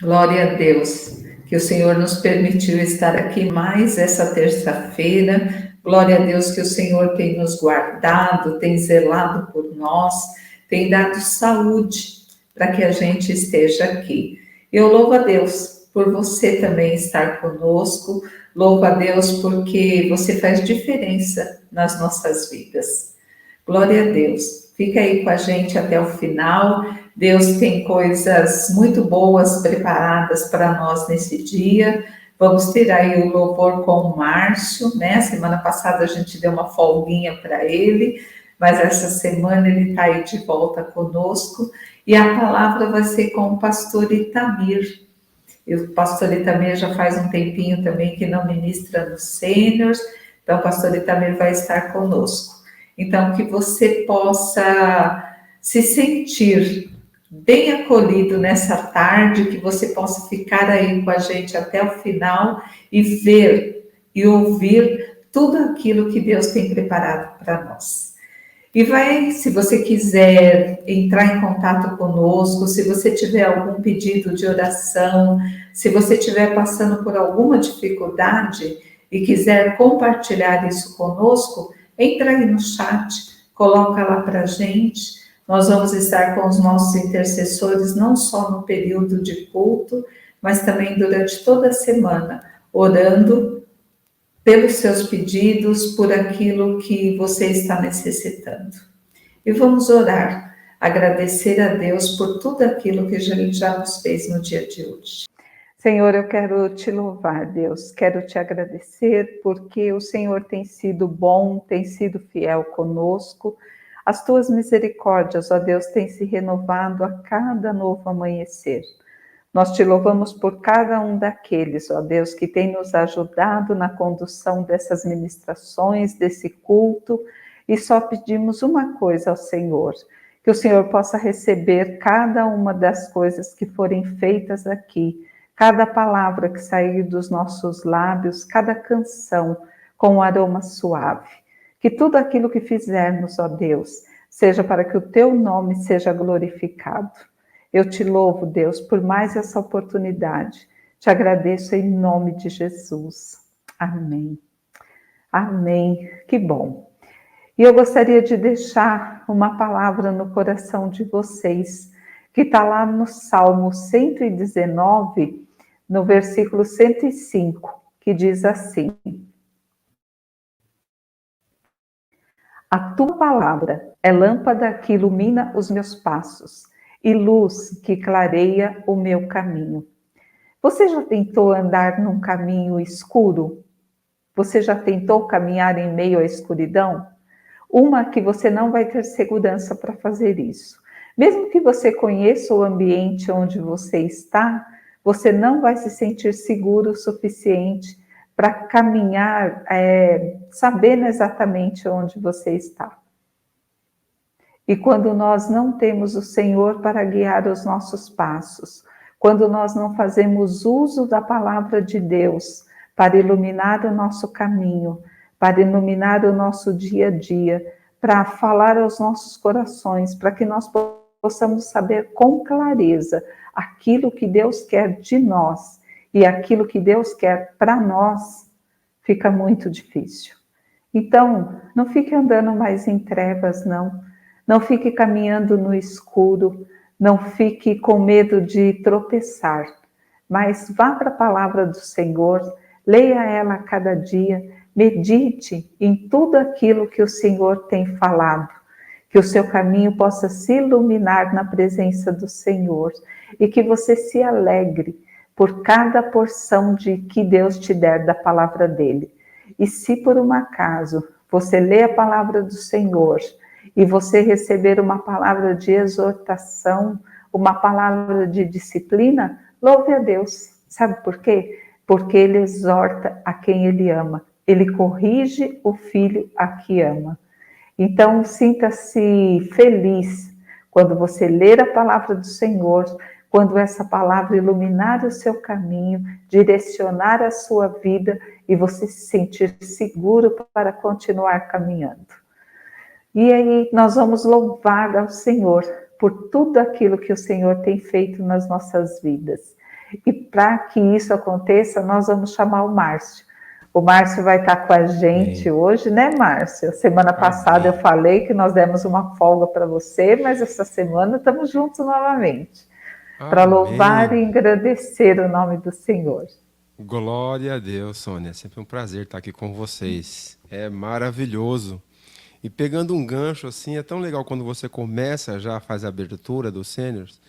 Glória a Deus, que o Senhor nos permitiu estar aqui mais essa terça-feira. Glória a Deus que o Senhor tem nos guardado, tem zelado por nós, tem dado saúde para que a gente esteja aqui. Eu louvo a Deus por você também estar conosco, louvo a Deus porque você faz diferença nas nossas vidas. Glória a Deus. Fica aí com a gente até o final. Deus tem coisas muito boas preparadas para nós nesse dia. Vamos ter aí o louvor com o Márcio, né? Semana passada a gente deu uma folguinha para ele, mas essa semana ele está aí de volta conosco. E a palavra vai ser com o pastor Itamir. E o pastor Itamir já faz um tempinho também que não ministra nos sêniors, então o pastor Itamir vai estar conosco. Então, que você possa se sentir bem acolhido nessa tarde, que você possa ficar aí com a gente até o final e ver e ouvir tudo aquilo que Deus tem preparado para nós. E vai, se você quiser entrar em contato conosco, se você tiver algum pedido de oração, se você estiver passando por alguma dificuldade e quiser compartilhar isso conosco, entra aí no chat, coloca lá para a gente. Nós vamos estar com os nossos intercessores, não só no período de culto, mas também durante toda a semana, orando pelos seus pedidos, por aquilo que você está necessitando. E vamos orar, agradecer a Deus por tudo aquilo que Ele já nos fez no dia de hoje. Senhor, eu quero te louvar, Deus, quero te agradecer porque o Senhor tem sido bom, tem sido fiel conosco. As tuas misericórdias, ó Deus, têm se renovado a cada novo amanhecer. Nós te louvamos por cada um daqueles, ó Deus, que tem nos ajudado na condução dessas ministrações, desse culto, e só pedimos uma coisa ao Senhor, que o Senhor possa receber cada uma das coisas que forem feitas aqui, cada palavra que sair dos nossos lábios, cada canção com um aroma suave. Que tudo aquilo que fizermos, ó Deus, seja para que o teu nome seja glorificado. Eu te louvo, Deus, por mais essa oportunidade. Te agradeço em nome de Jesus. Amém. Amém. Que bom. E eu gostaria de deixar uma palavra no coração de vocês, que está lá no Salmo 119, no versículo 105, que diz assim: A tua palavra é lâmpada que ilumina os meus passos e luz que clareia o meu caminho. Você já tentou andar num caminho escuro? Você já tentou caminhar em meio à escuridão? Uma que você não vai ter segurança para fazer isso. Mesmo que você conheça o ambiente onde você está, você não vai se sentir seguro o suficiente para caminhar, sabendo exatamente onde você está. E quando nós não temos o Senhor para guiar os nossos passos, quando nós não fazemos uso da palavra de Deus para iluminar o nosso caminho, para iluminar o nosso dia a dia, para falar aos nossos corações, para que nós possamos saber com clareza aquilo que Deus quer de nós e aquilo que Deus quer para nós, fica muito difícil. Então, não fique andando mais em trevas, não. Não fique caminhando no escuro, não fique com medo de tropeçar, mas vá para a palavra do Senhor, leia ela a cada dia, medite em tudo aquilo que o Senhor tem falado, que o seu caminho possa se iluminar na presença do Senhor e que você se alegre por cada porção de que Deus te der da palavra dele. E se por um acaso você lê a palavra do Senhor e você receber uma palavra de exortação, uma palavra de disciplina, louve a Deus. Sabe por quê? Porque ele exorta a quem ele ama. Ele corrige o filho a que ama. Então, sinta-se feliz quando você ler a palavra do Senhor, quando essa palavra iluminar o seu caminho, direcionar a sua vida e você se sentir seguro para continuar caminhando. E aí nós vamos louvar ao Senhor por tudo aquilo que o Senhor tem feito nas nossas vidas. E para que isso aconteça, nós vamos chamar o Márcio. O Márcio vai estar com a gente hoje, né, Márcio? Semana passada eu falei que nós demos uma folga para você, mas essa semana estamos juntos novamente, para louvar e engrandecer o nome do Senhor. Glória a Deus, Sônia. É sempre um prazer estar aqui com vocês. É maravilhoso. E pegando um gancho assim, é tão legal quando você começa, já faz a abertura dos sêniors,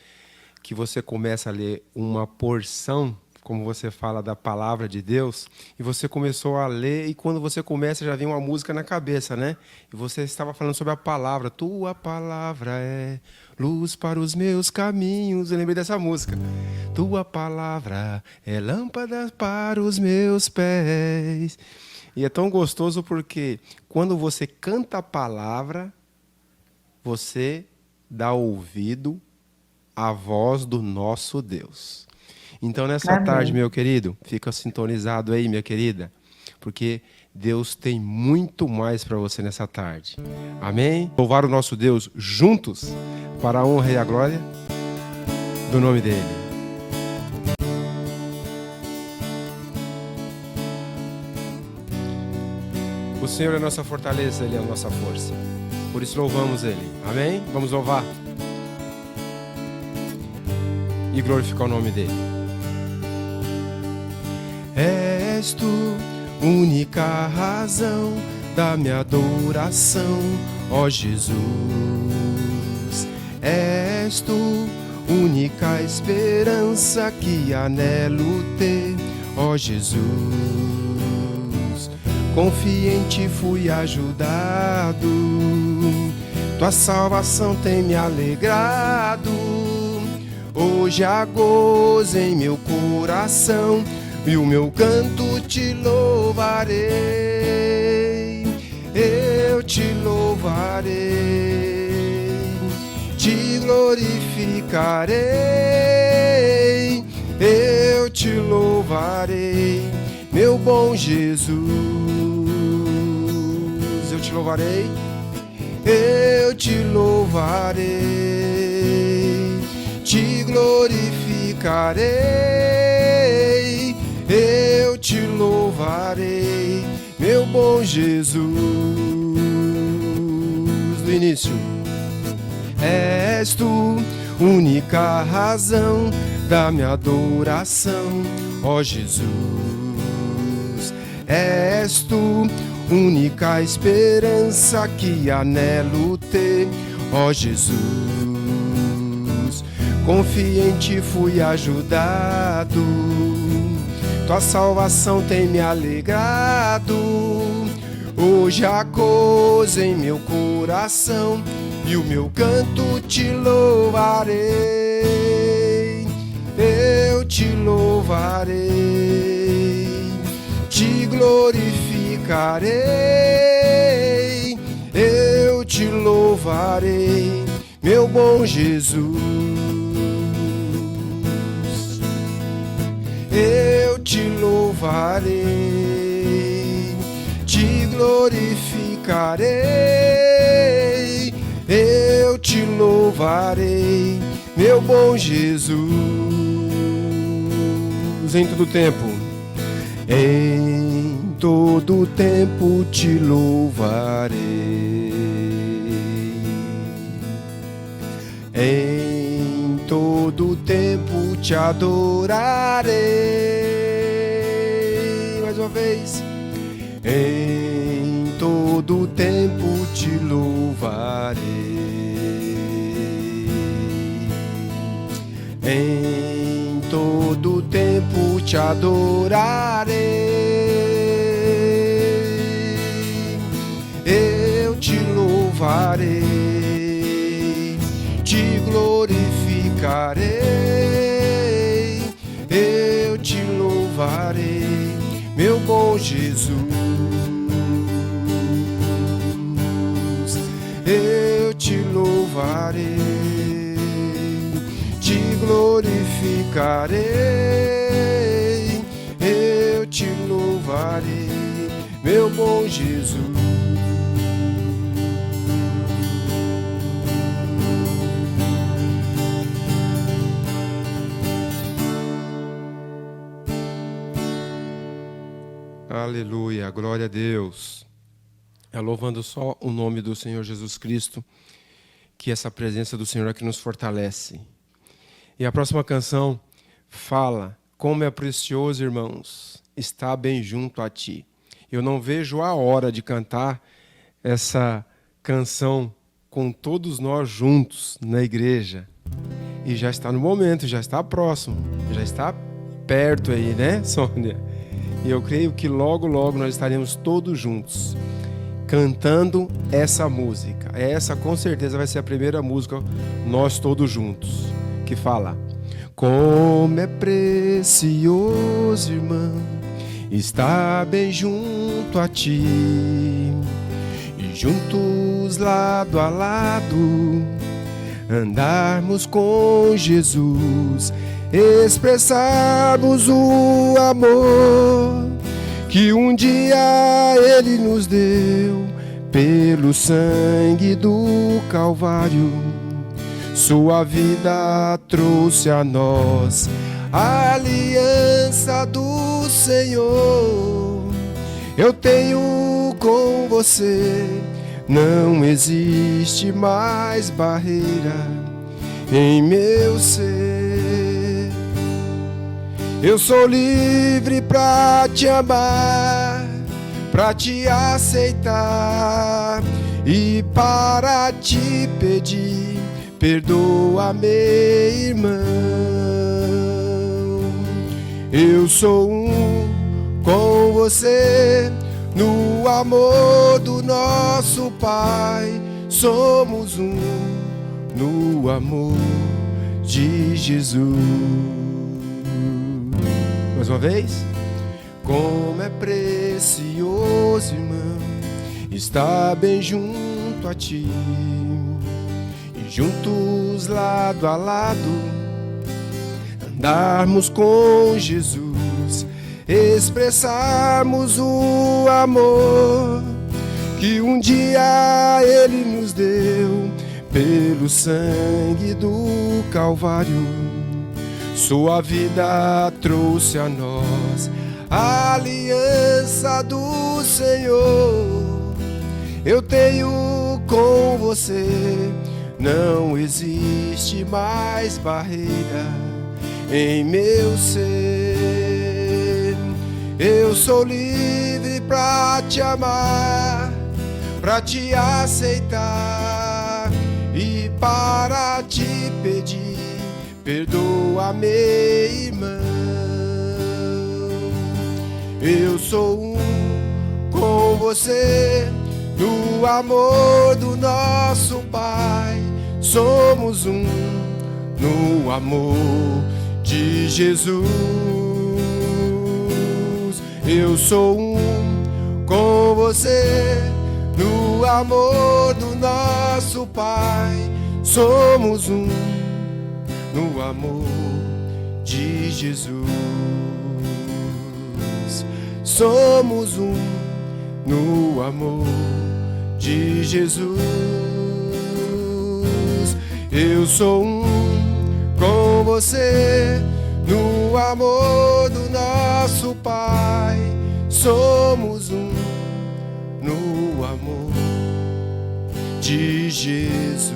que você começa a ler uma porção, como você fala, da palavra de Deus, e você começou a ler, e quando você começa já vem uma música na cabeça, né? E você estava falando sobre a palavra. Tua palavra é luz para os meus caminhos. Eu lembrei dessa música. Tua palavra é lâmpada para os meus pés. E é tão gostoso porque quando você canta a palavra, você dá ouvido à voz do nosso Deus. Então, nessa tarde, meu querido, fica sintonizado aí, minha querida, porque Deus tem muito mais para você nessa tarde. Amém? Louvar o nosso Deus juntos para a honra e a glória do nome dele. O Senhor é a nossa fortaleza, Ele é a nossa força. Por isso louvamos Ele. Amém? Vamos louvar e glorificar o nome dEle. És tu, única razão da minha adoração, ó Jesus. És tu, única esperança que anelo ter, ó Jesus. Confiante fui ajudado, tua salvação tem me alegrado. Hoje há gozo em meu coração e o meu canto te louvarei. Eu te louvarei, te glorificarei. Eu te louvarei, meu bom Jesus. Eu te louvarei, eu te louvarei, te glorificarei. Eu te louvarei, meu bom Jesus. Do início. És tu, única razão da minha adoração, ó Jesus. És tu, única esperança que anelo ter, ó Jesus. Confiante fui ajudado, tua salvação tem me alegrado. Hoje há gozo em meu coração e o meu canto te louvarei. Eu te louvarei, te glorificarei. Eu te louvarei, meu bom Jesus. Eu te louvarei, te glorificarei. Eu te louvarei, meu bom Jesus. Em todo tempo, em todo tempo te louvarei. Em todo tempo te adorarei. Mais uma vez. Em todo tempo te louvarei. Em todo tempo te adorarei. Eu te louvarei, te glorificarei. Eu te louvarei, meu bom Jesus. Eu te louvarei, te glorificarei. Eu te louvarei, meu bom Jesus. Aleluia, glória a Deus. É louvando só o nome do Senhor Jesus Cristo, que essa presença do Senhor é que nos fortalece. E a próxima canção fala: como é precioso, irmãos, estar bem junto a ti. Eu não vejo a hora de cantar essa canção com todos nós juntos na igreja. E já está no momento, já está próximo, já está perto aí, né, Sônia? E eu creio que logo, logo nós estaremos todos juntos cantando essa música. Essa com certeza vai ser a primeira música, nós todos juntos, que fala: como é precioso, irmão, estar bem junto a ti, e juntos lado a lado andarmos com Jesus, expressarmos o amor que um dia Ele nos deu pelo sangue do Calvário. Sua vida trouxe a nós a aliança do Senhor. Eu tenho com você, não existe mais barreira em meu ser. Eu sou livre pra te amar, pra te aceitar e para te pedir: perdoa-me, irmão. Eu sou um com você no amor do nosso Pai. Somos um no amor de Jesus. Mais uma vez. Como é precioso, irmão, estar bem junto a ti, e juntos lado a lado andarmos com Jesus, expressarmos o amor que um dia Ele nos deu pelo sangue do Calvário. Sua vida trouxe a nós a aliança do Senhor. Eu tenho com você, não existe mais barreira em meu ser. Eu sou livre pra te amar, pra te aceitar e para te pedir: perdoa-me, irmão. Eu sou um com você no amor do nosso Pai. Somos um no amor de Jesus. Eu sou um com você no amor do nosso Pai. Somos um no amor de Jesus. Somos um no amor de Jesus. Eu sou um com você no amor do nosso Pai. Somos um no amor de Jesus.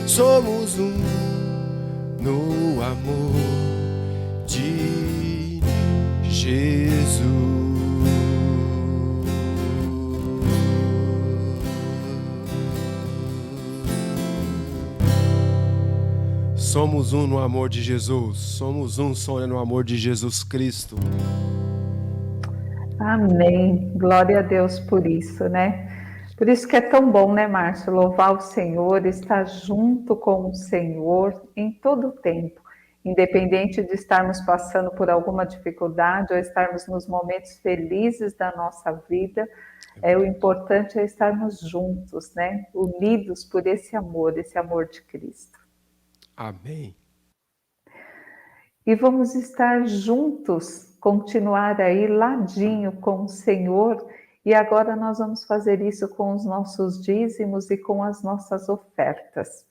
Somos um no amor de Jesus. Somos um no amor de Jesus. Somos um, Sônia, no amor de Jesus Cristo. Amém. Glória a Deus por isso, né? Por isso que é tão bom, né, Márcio? Louvar o Senhor, estar junto com o Senhor em todo o tempo. Independente de estarmos passando por alguma dificuldade ou estarmos nos momentos felizes da nossa vida, o importante é estarmos juntos, né? Unidos por esse amor de Cristo. Amém. E vamos estar juntos, continuar aí ladinho com o Senhor. E agora nós vamos fazer isso com os nossos dízimos e com as nossas ofertas.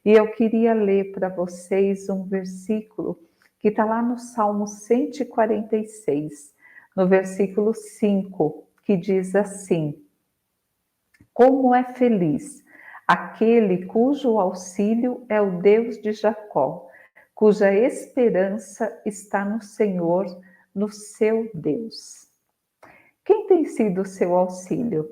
E eu queria ler para vocês um versículo que está lá no Salmo 146, no versículo 5, que diz assim: como é feliz aquele cujo auxílio é o Deus de Jacó, cuja esperança está no Senhor, no seu Deus. Quem tem sido o seu auxílio?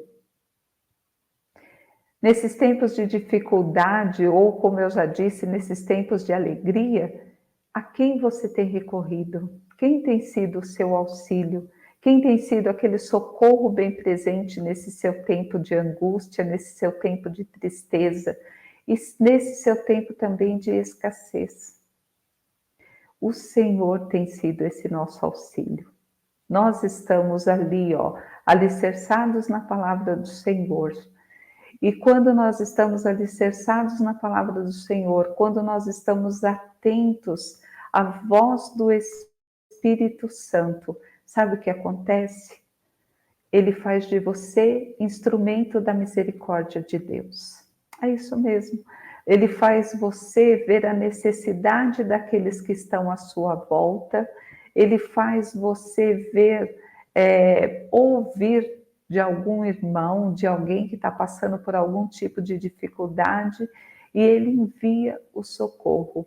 Nesses tempos de dificuldade, ou como eu já disse, nesses tempos de alegria, a quem você tem recorrido? Quem tem sido o seu auxílio? Quem tem sido aquele socorro bem presente nesse seu tempo de angústia, nesse seu tempo de tristeza e nesse seu tempo também de escassez? O Senhor tem sido esse nosso auxílio. Nós estamos ali, alicerçados na palavra do Senhor. E quando nós estamos alicerçados na palavra do Senhor, quando nós estamos atentos à voz do Espírito Santo, sabe o que acontece? Ele faz de você instrumento da misericórdia de Deus. É isso mesmo. Ele faz você ver a necessidade daqueles que estão à sua volta. Ele faz você ver, ouvir de algum irmão, de alguém que está passando por algum tipo de dificuldade, e ele envia o socorro.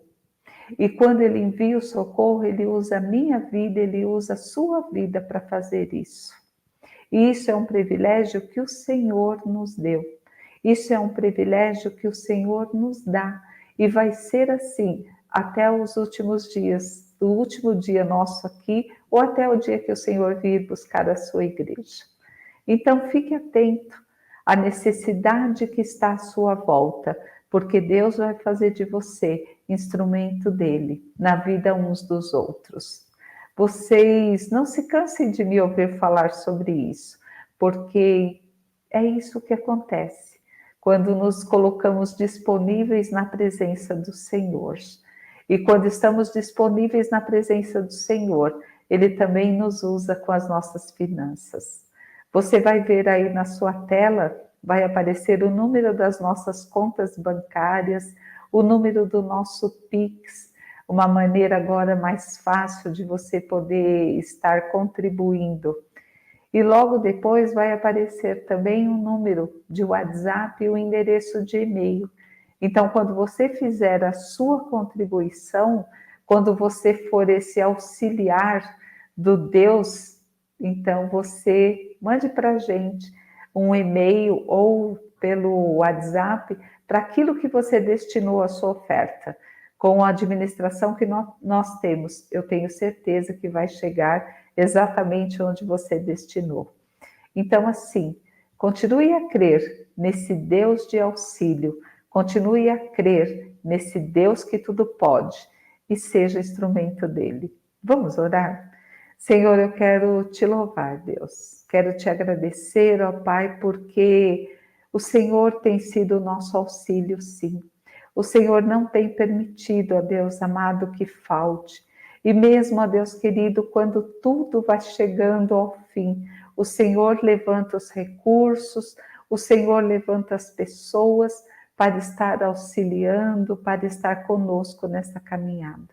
E quando ele envia o socorro, ele usa a minha vida, ele usa a sua vida para fazer isso. E isso é um privilégio que o Senhor nos deu. Isso é um privilégio que o Senhor nos dá. E vai ser assim até os últimos dias, do último dia nosso aqui, ou até o dia que o Senhor vir buscar a sua igreja. Então, fique atento à necessidade que está à sua volta, porque Deus vai fazer de você instrumento dele na vida uns dos outros. Vocês não se cansem de me ouvir falar sobre isso, porque é isso que acontece quando nos colocamos disponíveis na presença do Senhor. E quando estamos disponíveis na presença do Senhor, Ele também nos usa com as nossas finanças. Você vai ver aí na sua tela, vai aparecer o número das nossas contas bancárias, o número do nosso Pix, uma maneira agora mais fácil de você poder estar contribuindo. E logo depois vai aparecer também um número de WhatsApp e o endereço de e-mail. Então, quando você fizer a sua contribuição, quando você for esse auxiliar do Deus, então você mande para a gente um e-mail ou pelo WhatsApp para aquilo que você destinou a sua oferta. Com a administração que nós temos, eu tenho certeza que vai chegar exatamente onde você destinou. Então, assim, continue a crer nesse Deus de auxílio, continue a crer nesse Deus que tudo pode e seja instrumento dele. Vamos orar? Senhor, eu quero te louvar, Deus. Quero te agradecer, ó Pai, porque o Senhor tem sido o nosso auxílio, sim. O Senhor não tem permitido, ó Deus amado, que falte. E mesmo, ó Deus querido, quando tudo vai chegando ao fim, o Senhor levanta os recursos, o Senhor levanta as pessoas para estar auxiliando, para estar conosco nessa caminhada.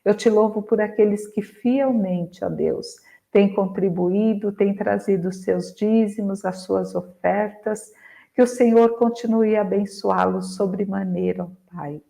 Eu te louvo por aqueles que fielmente, ó Deus, têm contribuído, têm trazido os seus dízimos, as suas ofertas, que o Senhor continue a abençoá-los sobremaneira, ó Pai.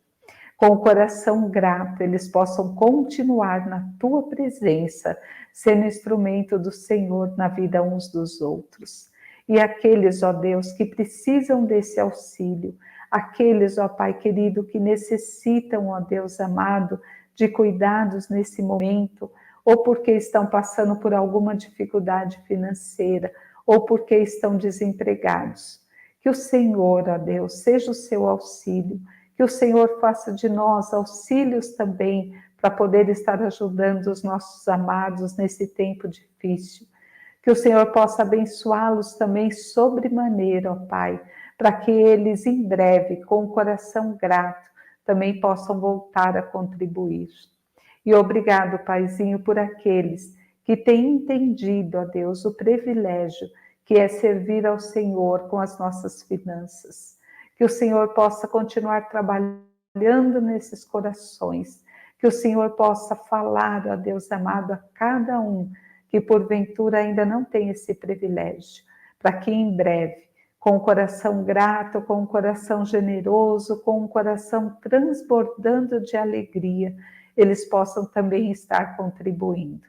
Com o coração grato, eles possam continuar na tua presença, sendo instrumento do Senhor na vida uns dos outros. E aqueles, ó Deus, que precisam desse auxílio, aqueles, ó Pai querido, que necessitam, ó Deus amado, de cuidados nesse momento, ou porque estão passando por alguma dificuldade financeira, ou porque estão desempregados. Que o Senhor, ó Deus, seja o seu auxílio, que o Senhor faça de nós auxílios também para poder estar ajudando os nossos amados nesse tempo difícil. Que o Senhor possa abençoá-los também sobremaneira, ó Pai, para que eles em breve, com o coração grato, também possam voltar a contribuir. E obrigado, Paizinho, por aqueles que têm entendido, ó Deus, o privilégio que é servir ao Senhor com as nossas finanças. Que o Senhor possa continuar trabalhando nesses corações, Que o Senhor possa falar, ó Deus amado, a cada um que porventura ainda não tem esse privilégio, para que em breve, com o coração grato, com o coração generoso, com o coração transbordando de alegria, eles possam também estar contribuindo.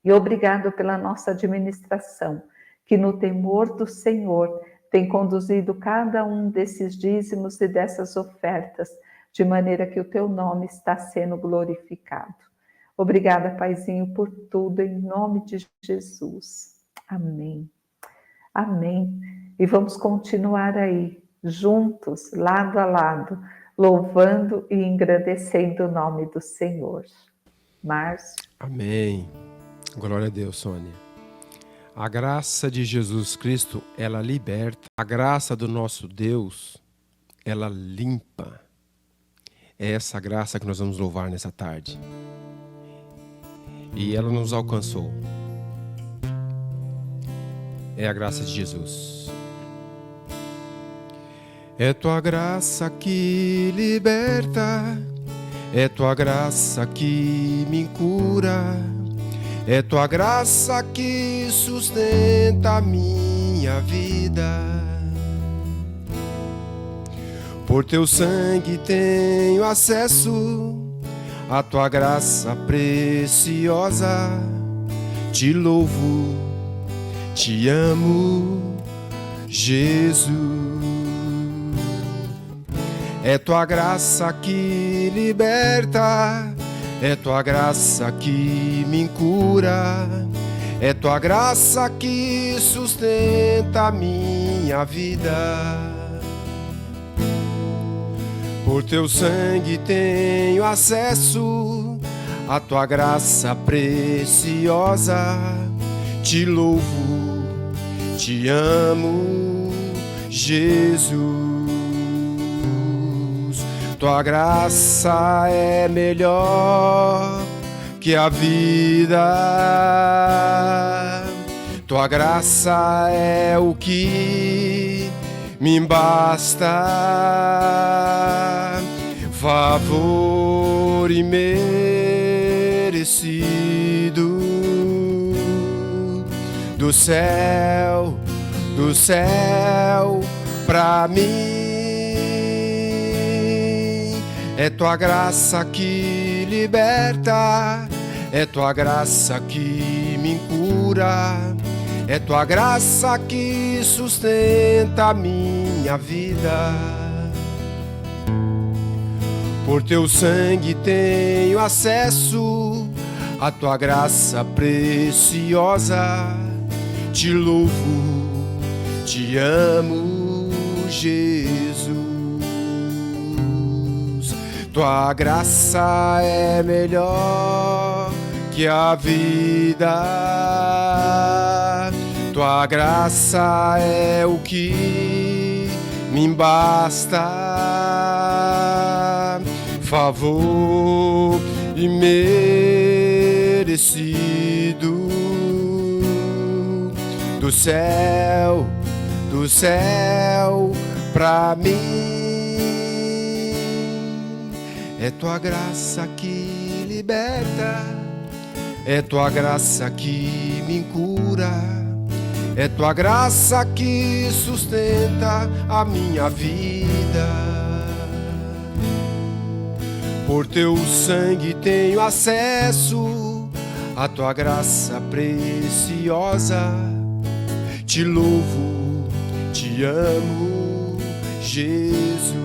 E obrigado pela nossa administração, que no temor do Senhor tem conduzido cada um desses dízimos e dessas ofertas, de maneira que o teu nome está sendo glorificado. Obrigada, Paizinho, por tudo, em nome de Jesus. Amém. Amém. E vamos continuar aí, juntos, lado a lado, louvando e engrandecendo o nome do Senhor. Márcio. Amém. Glória a Deus, Sônia. A graça de Jesus Cristo, ela liberta. A graça do nosso Deus, ela limpa. É essa graça que nós vamos louvar nessa tarde. E ela nos alcançou. É a graça de Jesus. É tua graça que liberta, é tua graça que me cura, é tua graça que sustenta a minha vida. Por teu sangue tenho acesso à tua graça preciosa. Te louvo, te amo, Jesus. É tua graça que liberta, é tua graça que me cura, é tua graça que sustenta a minha vida. Por teu sangue tenho acesso à tua graça preciosa. Te louvo, te amo, Jesus. Tua graça é melhor que a vida. Tua graça é o que me basta. Favor imerecido do céu pra mim. É tua graça que liberta, é tua graça que me cura, é tua graça que sustenta a minha vida. Por teu sangue tenho acesso à tua graça preciosa. Te louvo, te amo, Jesus. Tua graça é melhor que a vida. Tua graça é o que me basta. Favor imerecido do céu pra mim. É tua graça que liberta, é tua graça que me cura, é tua graça que sustenta a minha vida. Por teu sangue tenho acesso à tua graça preciosa. Te louvo, te amo, Jesus.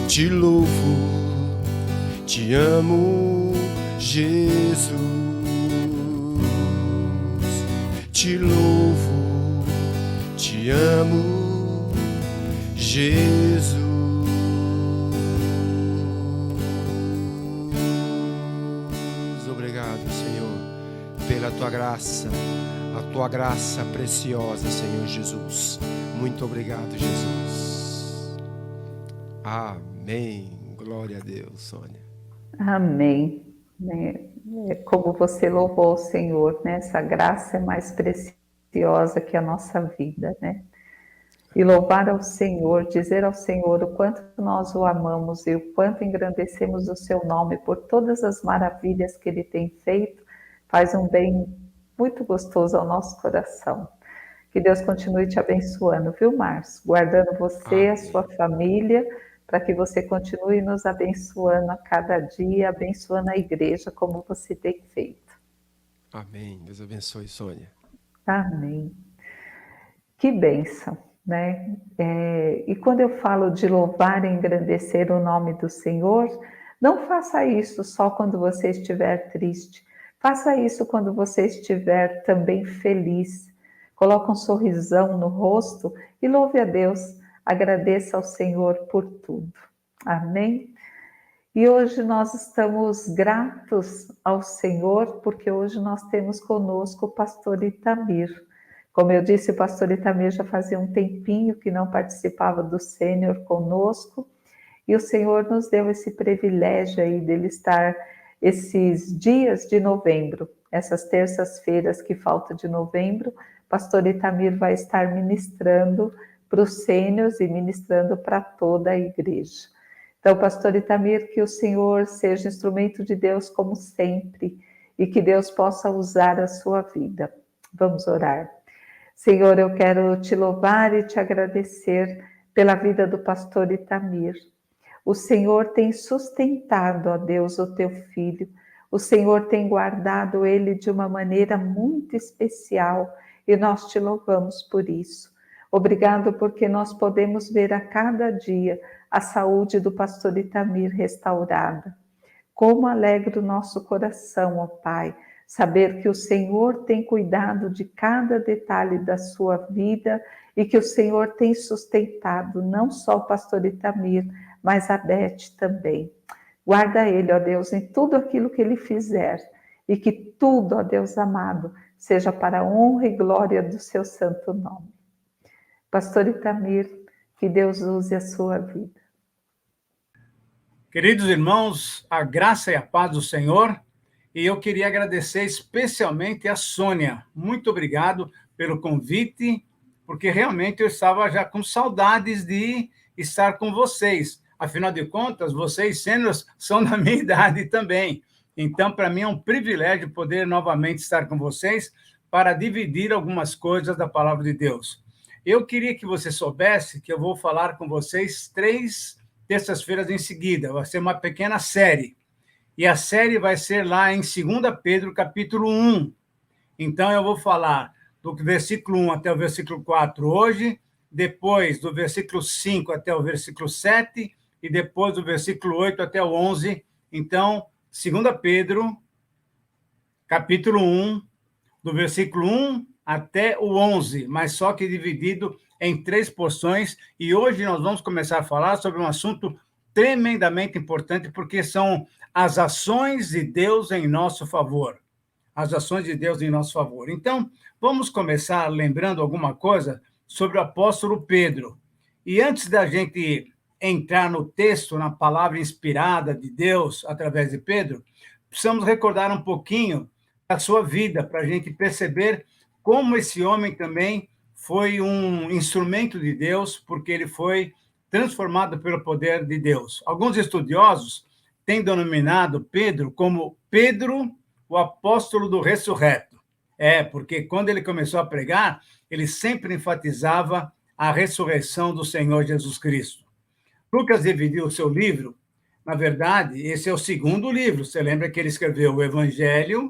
Te louvo, te amo, Jesus. Te louvo, te amo, Jesus. Obrigado, Senhor, pela tua graça, a tua graça preciosa, Senhor Jesus. Muito obrigado, Jesus. Amém. Glória a Deus, Sônia. Amém. Como você louvou o Senhor, né? Essa graça é mais preciosa que a nossa vida, né? e louvar ao Senhor, dizer ao Senhor o quanto nós o amamos e o quanto engrandecemos o seu nome por todas as maravilhas que ele tem feito, faz um bem muito gostoso ao nosso coração. Que Deus continue te abençoando, viu, Márcio? Guardando você, a sua família, para que você continue nos abençoando a cada dia, abençoando a igreja como você tem feito. Amém. Deus abençoe, Sônia. Amém. Que bênção, né? E quando eu falo de louvar e engrandecer o nome do Senhor, não faça isso só quando você estiver triste. Faça isso quando você estiver também feliz. Coloque um sorrisão no rosto e louve a Deus. Agradeça ao Senhor por tudo. Amém? E hoje nós estamos gratos ao Senhor, porque hoje nós temos conosco o pastor Itamir. Como eu disse, o pastor Itamir já fazia um tempinho que não participava do Sênior conosco, e o Senhor nos deu esse privilégio aí dele estar esses dias de novembro, essas terças-feiras que faltam de novembro, o pastor Itamir vai estar ministrando para os sêniors e ministrando para toda a igreja. Então, pastor Itamir, que o Senhor seja instrumento de Deus como sempre e que Deus possa usar a sua vida. Vamos orar. Senhor, eu quero te louvar e te agradecer pela vida do pastor Itamir. O Senhor tem sustentado, ó Deus, o teu filho. O Senhor tem guardado ele de uma maneira muito especial e nós te louvamos por isso. Obrigado porque nós podemos ver a cada dia a saúde do pastor Itamir restaurada. Como alegra o nosso coração, ó Pai, saber que o Senhor tem cuidado de cada detalhe da sua vida e que o Senhor tem sustentado não só o pastor Itamir, mas a Beth também. Guarda ele, ó Deus, em tudo aquilo que ele fizer e que tudo, ó Deus amado, seja para a honra e glória do seu santo nome. Pastor Itamir, que Deus use a sua vida. Queridos irmãos, a graça e a paz do Senhor, e eu queria agradecer especialmente a Sônia. Muito obrigado pelo convite, porque realmente eu estava já com saudades de estar com vocês. Afinal de contas, vocês, sêniors, são da minha idade também. Então, para mim é um privilégio poder novamente estar com vocês para dividir algumas coisas da palavra de Deus. Eu queria que você soubesse que eu vou falar com vocês 3 terças-feiras em seguida. Vai ser uma pequena série. E a série vai ser lá em 2 Pedro, capítulo 1. Então, eu vou falar do versículo 1 até o versículo 4 hoje, depois do versículo 5 até o versículo 7, e depois do versículo 8 até o 11. Então, 2 Pedro, capítulo 1, do versículo 1 até o 11, mas só que dividido em 3 porções, e hoje nós vamos começar a falar sobre um assunto tremendamente importante, porque são as ações de Deus em nosso favor. As ações de Deus em nosso favor. Então, vamos começar lembrando alguma coisa sobre o apóstolo Pedro. E antes da gente entrar no texto, na palavra inspirada de Deus através de Pedro, precisamos recordar um pouquinho da sua vida, para a gente perceber como esse homem também foi um instrumento de Deus, porque ele foi transformado pelo poder de Deus. Alguns estudiosos têm denominado Pedro como Pedro, o apóstolo do ressurreto. Porque quando ele começou a pregar, ele sempre enfatizava a ressurreição do Senhor Jesus Cristo. Lucas dividiu o seu livro, na verdade, esse é o 2º livro. Você lembra que ele escreveu o Evangelho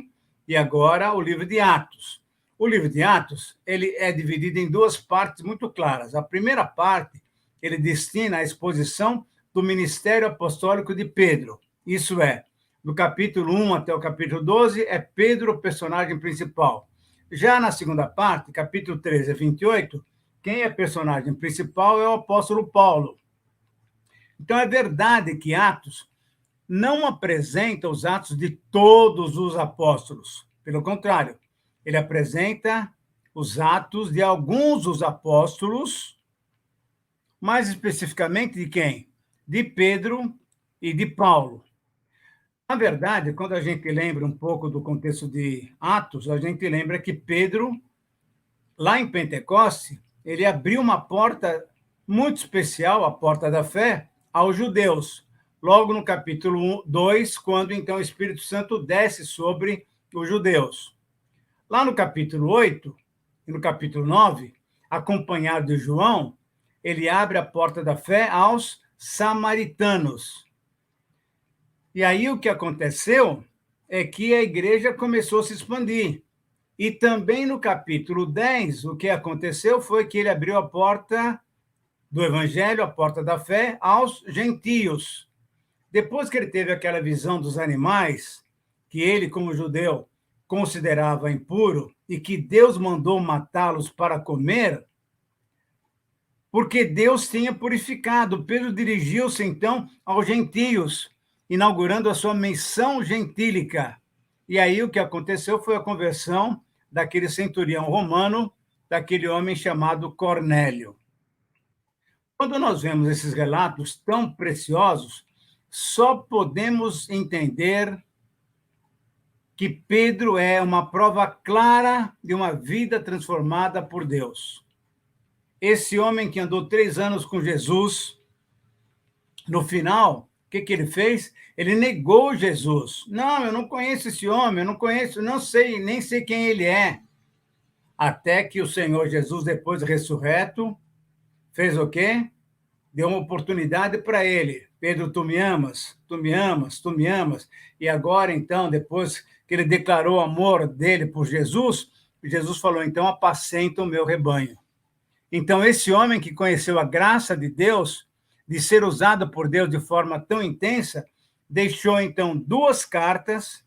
e agora o livro de Atos. O livro de Atos, ele é dividido em 2 partes muito claras. A primeira parte, ele destina a exposição do ministério apostólico de Pedro. Isso é, do capítulo 1 até o capítulo 12, é Pedro o personagem principal. Já na segunda parte, capítulo 13 a 28, quem é personagem principal é o apóstolo Paulo. Então, é verdade que Atos não apresenta os atos de todos os apóstolos. Pelo contrário, ele apresenta os atos de alguns dos apóstolos, mais especificamente de quem? De Pedro e de Paulo. Na verdade, quando a gente lembra um pouco do contexto de Atos, a gente lembra que Pedro, lá em Pentecoste, ele abriu uma porta muito especial, a porta da fé, aos judeus. Logo no capítulo 2, quando então o Espírito Santo desce sobre os judeus. Lá no capítulo 8 e no capítulo 9, acompanhado de João, ele abre a porta da fé aos samaritanos. E aí o que aconteceu é que a igreja começou a se expandir. E também no capítulo 10, o que aconteceu foi que ele abriu a porta do evangelho, a porta da fé, aos gentios. Depois que ele teve aquela visão dos animais, que ele, como judeu, considerava impuro, e que Deus mandou matá-los para comer, porque Deus tinha purificado. Pedro dirigiu-se, então, aos gentios, inaugurando a sua missão gentílica. E aí o que aconteceu foi a conversão daquele centurião romano, daquele homem chamado Cornélio. Quando nós vemos esses relatos tão preciosos, só podemos entender que Pedro é uma prova clara de uma vida transformada por Deus. Esse homem que andou 3 anos com Jesus, no final, o que ele fez? Ele negou Jesus. Não, eu não conheço esse homem, eu não conheço, não sei, nem sei quem ele é. Até que o Senhor Jesus, depois ressurreto, fez o quê? Deu uma oportunidade para ele. Pedro, tu me amas, tu me amas, tu me amas. E agora, então, depois que ele declarou o amor dele por Jesus, Jesus falou, então, apacenta o meu rebanho. Então, esse homem que conheceu a graça de Deus, de ser usado por Deus de forma tão intensa, deixou, então, 2 cartas,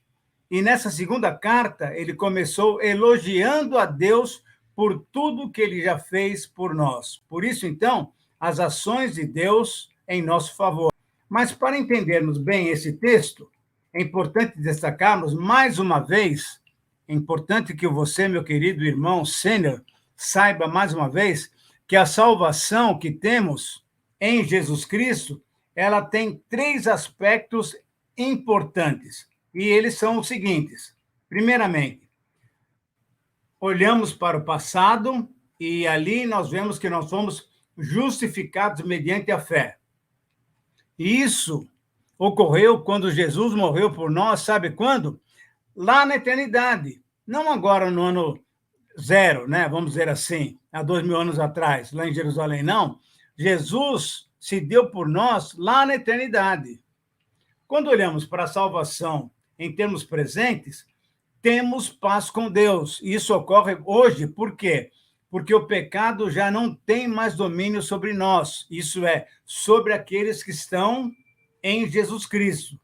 e nessa segunda carta, ele começou elogiando a Deus por tudo que ele já fez por nós. Por isso, então, as ações de Deus em nosso favor. Mas, para entendermos bem esse texto, é importante destacarmos, mais uma vez, é importante que você, meu querido irmão sênior, saiba mais uma vez que a salvação que temos em Jesus Cristo, ela tem 3 aspectos importantes, e eles são os seguintes. Primeiramente, olhamos para o passado e ali nós vemos que nós fomos justificados mediante a fé. E isso ocorreu quando Jesus morreu por nós, sabe quando? Lá na eternidade, não agora no ano 0, né? Vamos dizer assim, há 2000 anos atrás, lá em Jerusalém, não. Jesus se deu por nós lá na eternidade. Quando olhamos para a salvação em termos presentes, temos paz com Deus. E isso ocorre hoje, por quê? Porque o pecado já não tem mais domínio sobre nós, isso é, sobre aqueles que estão em Jesus Cristo.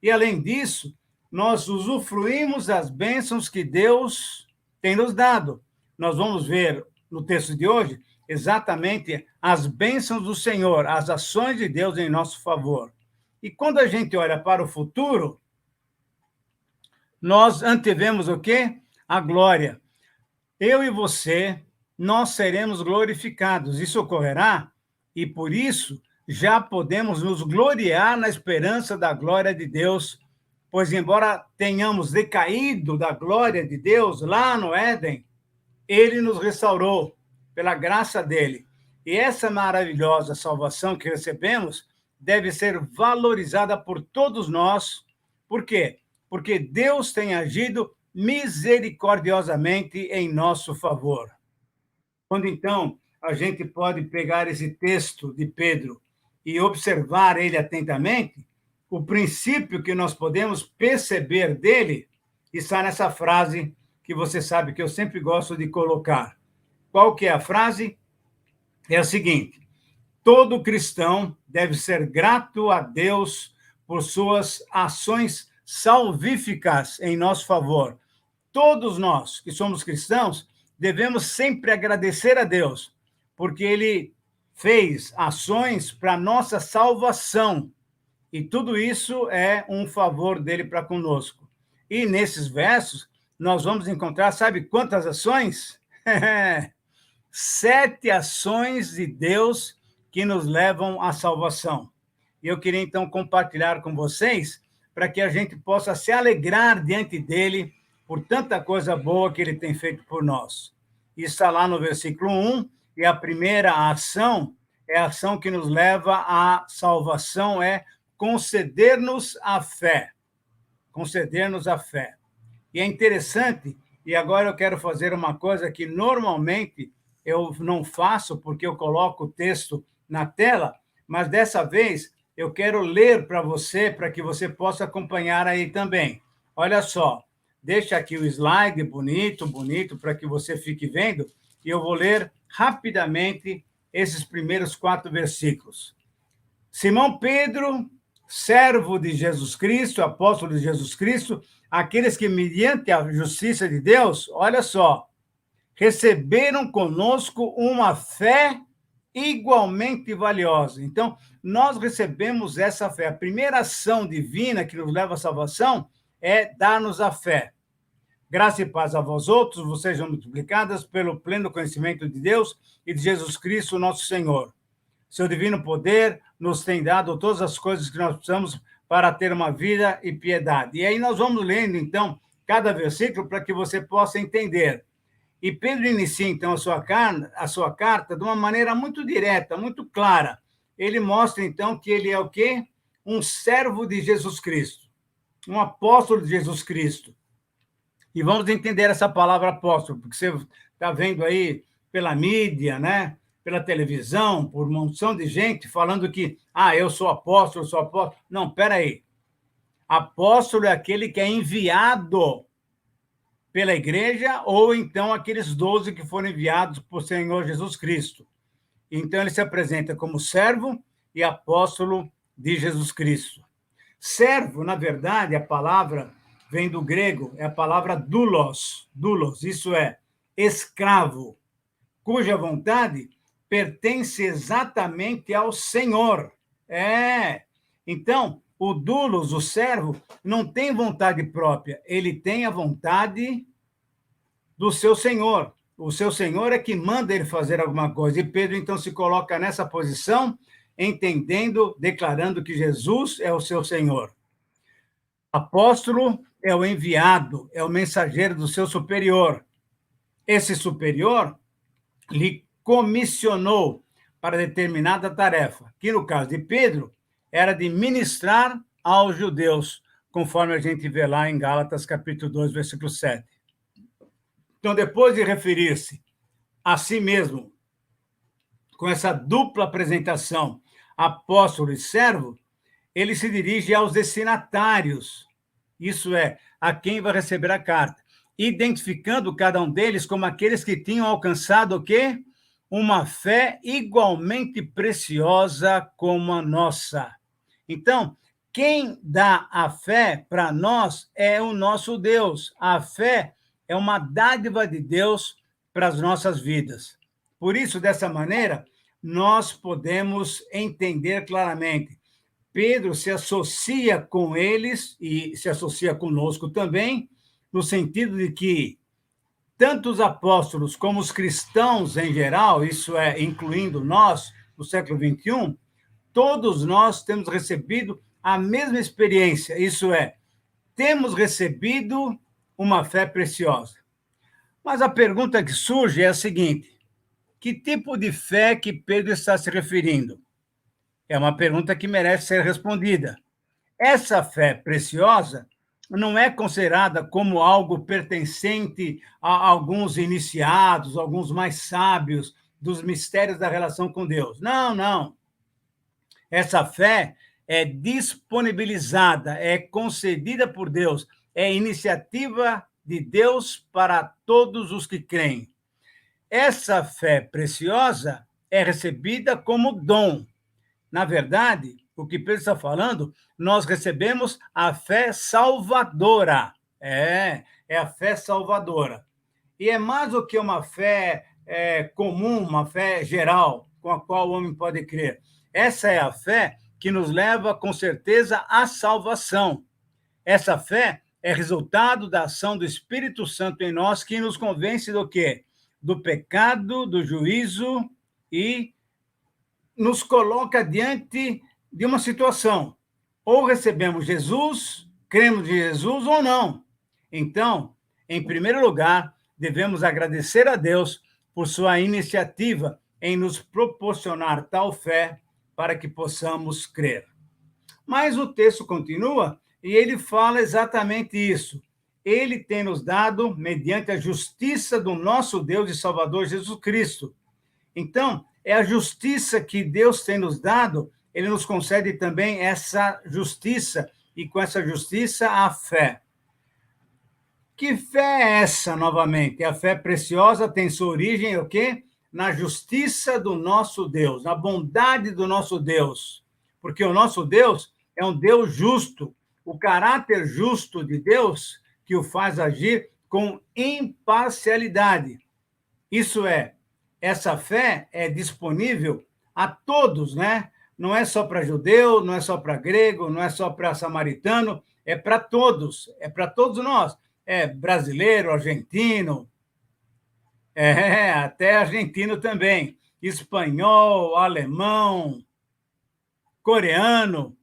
E, além disso, nós usufruímos das bênçãos que Deus tem nos dado. Nós vamos ver no texto de hoje exatamente as bênçãos do Senhor, as ações de Deus em nosso favor. E quando a gente olha para o futuro, nós antevemos o quê? A glória. Eu e você, nós seremos glorificados. Isso ocorrerá e, por isso, já podemos nos gloriar na esperança da glória de Deus, pois, embora tenhamos decaído da glória de Deus lá no Éden, ele nos restaurou pela graça dele. E essa maravilhosa salvação que recebemos deve ser valorizada por todos nós. Por quê? Porque Deus tem agido misericordiosamente em nosso favor. Quando, então, a gente pode pegar esse texto de Pedro e observar ele atentamente, o princípio que nós podemos perceber dele está nessa frase que você sabe que eu sempre gosto de colocar. Qual que é a frase? É a seguinte: todo cristão deve ser grato a Deus por suas ações salvíficas em nosso favor. Todos nós que somos cristãos devemos sempre agradecer a Deus, porque ele fez ações para nossa salvação. E tudo isso é um favor dele para conosco. E nesses versos, nós vamos encontrar, sabe quantas ações? 7 ações de Deus que nos levam à salvação. E eu queria, então, compartilhar com vocês para que a gente possa se alegrar diante dele por tanta coisa boa que ele tem feito por nós. Isso está lá no versículo 1 E a primeira ação é a ação que nos leva à salvação, é conceder-nos a fé. Conceder-nos a fé. E é interessante, e agora eu quero fazer uma coisa que normalmente eu não faço, porque eu coloco o texto na tela, mas dessa vez eu quero ler para você, para que você possa acompanhar aí também. Olha só, deixa aqui o slide bonito, bonito, para que você fique vendo, e eu vou ler rapidamente esses primeiros 4 versículos. Simão Pedro, servo de Jesus Cristo, apóstolo de Jesus Cristo, aqueles que, mediante a justiça de Deus, olha só, receberam conosco uma fé igualmente valiosa. Então, nós recebemos essa fé. A primeira ação divina que nos leva à salvação é dar-nos a fé. Graça e paz a vós outros, vocês sejam multiplicadas pelo pleno conhecimento de Deus e de Jesus Cristo, nosso Senhor. Seu divino poder nos tem dado todas as coisas que nós precisamos para ter uma vida e piedade. E aí nós vamos lendo, então, cada versículo para que você possa entender. E Pedro inicia, então, a sua carta de uma maneira muito direta, muito clara. Ele mostra, então, que ele é o quê? Um servo de Jesus Cristo, um apóstolo de Jesus Cristo. E vamos entender essa palavra apóstolo, porque você está vendo aí pela mídia, né? Pela televisão, por uma monção de gente falando que, eu sou apóstolo, eu sou apóstolo. Não, peraí. Apóstolo é aquele que é enviado pela igreja, ou então aqueles 12 que foram enviados por Senhor Jesus Cristo. Então, ele se apresenta como servo e apóstolo de Jesus Cristo. Servo, na verdade, a palavra vem do grego, é a palavra doulos. Doulos, isso é, escravo, cuja vontade pertence exatamente ao Senhor. Então, o doulos, o servo, não tem vontade própria, ele tem a vontade do seu Senhor. O seu Senhor é que manda ele fazer alguma coisa. E Pedro, então, se coloca nessa posição, entendendo, declarando que Jesus é o seu Senhor. Apóstolo é o enviado, é o mensageiro do seu superior. Esse superior lhe comissionou para determinada tarefa, que no caso de Pedro era de ministrar aos judeus, conforme a gente vê lá em Gálatas, capítulo 2, versículo 7. Então, depois de referir-se a si mesmo, com essa dupla apresentação, apóstolo e servo, ele se dirige aos destinatários, isso é, a quem vai receber a carta, identificando cada um deles como aqueles que tinham alcançado o quê? Uma fé igualmente preciosa como a nossa. Então, quem dá a fé para nós é o nosso Deus. A fé é uma dádiva de Deus para as nossas vidas. Por isso, dessa maneira, nós podemos entender claramente. Pedro se associa com eles e se associa conosco também, no sentido de que tanto os apóstolos como os cristãos em geral, isso é, incluindo nós, no século XXI, todos nós temos recebido a mesma experiência, isso é, temos recebido uma fé preciosa. Mas a pergunta que surge é a seguinte: que tipo de fé que Pedro está se referindo? É uma pergunta que merece ser respondida. Essa fé preciosa não é considerada como algo pertencente a alguns iniciados, alguns mais sábios dos mistérios da relação com Deus. Não, não. Essa fé é disponibilizada, é concedida por Deus, é iniciativa de Deus para todos os que creem. Essa fé preciosa é recebida como dom. Na verdade, o que Pedro está falando, nós recebemos a fé salvadora. É a fé salvadora. E é mais do que uma fé comum, uma fé geral, com a qual o homem pode crer. Essa é a fé que nos leva, com certeza, à salvação. Essa fé é resultado da ação do Espírito Santo em nós, que nos convence do quê? Do pecado, do juízo e nos coloca diante de uma situação. Ou recebemos Jesus, cremos em Jesus ou não. Então, em primeiro lugar, devemos agradecer a Deus por sua iniciativa em nos proporcionar tal fé para que possamos crer. Mas o texto continua e ele fala exatamente isso. Ele tem nos dado, mediante a justiça do nosso Deus e Salvador Jesus Cristo. Então, é a justiça que Deus tem nos dado, ele nos concede também essa justiça, e com essa justiça, a fé. Que fé é essa, novamente? A fé preciosa tem sua origem, o quê? Na justiça do nosso Deus, na bondade do nosso Deus. Porque o nosso Deus é um Deus justo. O caráter justo de Deus que o faz agir com imparcialidade. Isso é, essa fé é disponível a todos, né? Não é só para judeu, não é só para grego, não é só para samaritano, é para todos nós. É brasileiro, argentino, até argentino também, espanhol, alemão, coreano.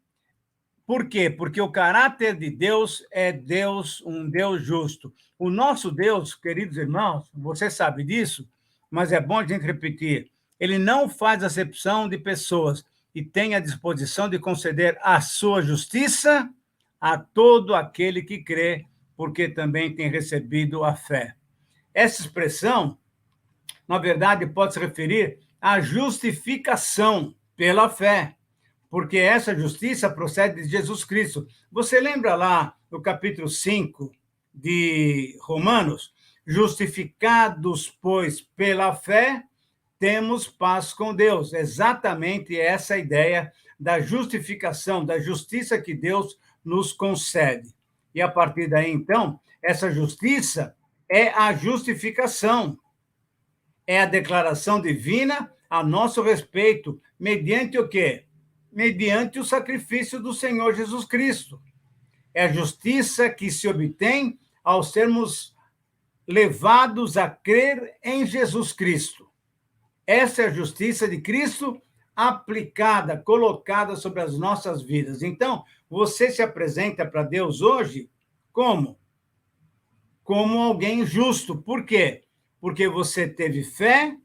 Por quê? Porque o caráter de Deus é Deus, um Deus justo. O nosso Deus, queridos irmãos, você sabe disso, mas é bom a gente repetir, ele não faz acepção de pessoas e tem a disposição de conceder a sua justiça a todo aquele que crê, porque também tem recebido a fé. Essa expressão, na verdade, pode se referir à justificação pela fé, porque essa justiça procede de Jesus Cristo. Você lembra lá no capítulo 5 de Romanos? Justificados, pois, pela fé, temos paz com Deus. Exatamente essa ideia da justificação, da justiça que Deus nos concede. E a partir daí, então, essa justiça é a justificação, é a declaração divina a nosso respeito, mediante o quê? Mediante o sacrifício do Senhor Jesus Cristo. É a justiça que se obtém ao sermos levados a crer em Jesus Cristo. Essa é a justiça de Cristo aplicada, colocada sobre as nossas vidas. Então, você se apresenta para Deus hoje como? Como alguém justo. Por quê? Porque você teve fé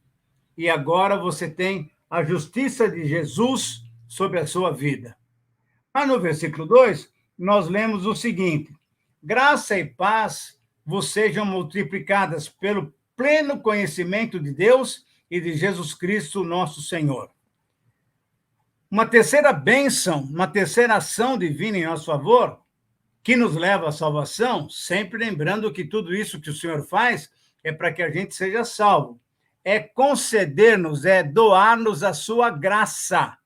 e agora você tem a justiça de Jesus sobre a sua vida. Mas no versículo 2, nós lemos o seguinte: graça e paz vos sejam multiplicadas pelo pleno conhecimento de Deus e de Jesus Cristo, nosso Senhor. Uma terceira bênção, uma terceira ação divina em nosso favor, que nos leva à salvação, sempre lembrando que tudo isso que o Senhor faz é para que a gente seja salvo. É conceder-nos, é doar-nos a sua graça.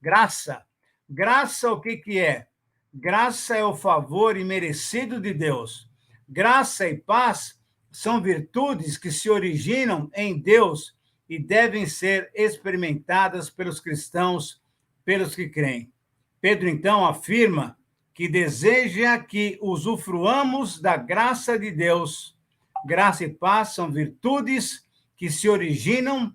Graça. Graça, o que é? Graça é o favor imerecido de Deus. Graça e paz são virtudes que se originam em Deus e devem ser experimentadas pelos cristãos, pelos que creem. Pedro, então, afirma que deseja que usufruamos da graça de Deus. Graça e paz são virtudes que se originam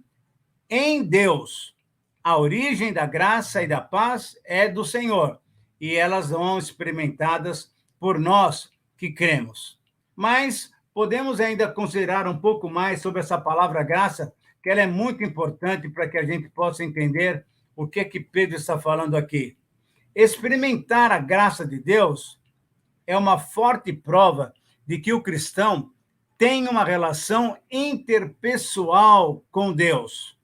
em Deus. A origem da graça e da paz é do Senhor, e elas são experimentadas por nós que cremos. Mas podemos ainda considerar um pouco mais sobre essa palavra graça, que ela é muito importante para que a gente possa entender o que Pedro está falando aqui. Experimentar a graça de Deus é uma forte prova de que o cristão tem uma relação interpessoal com Deus.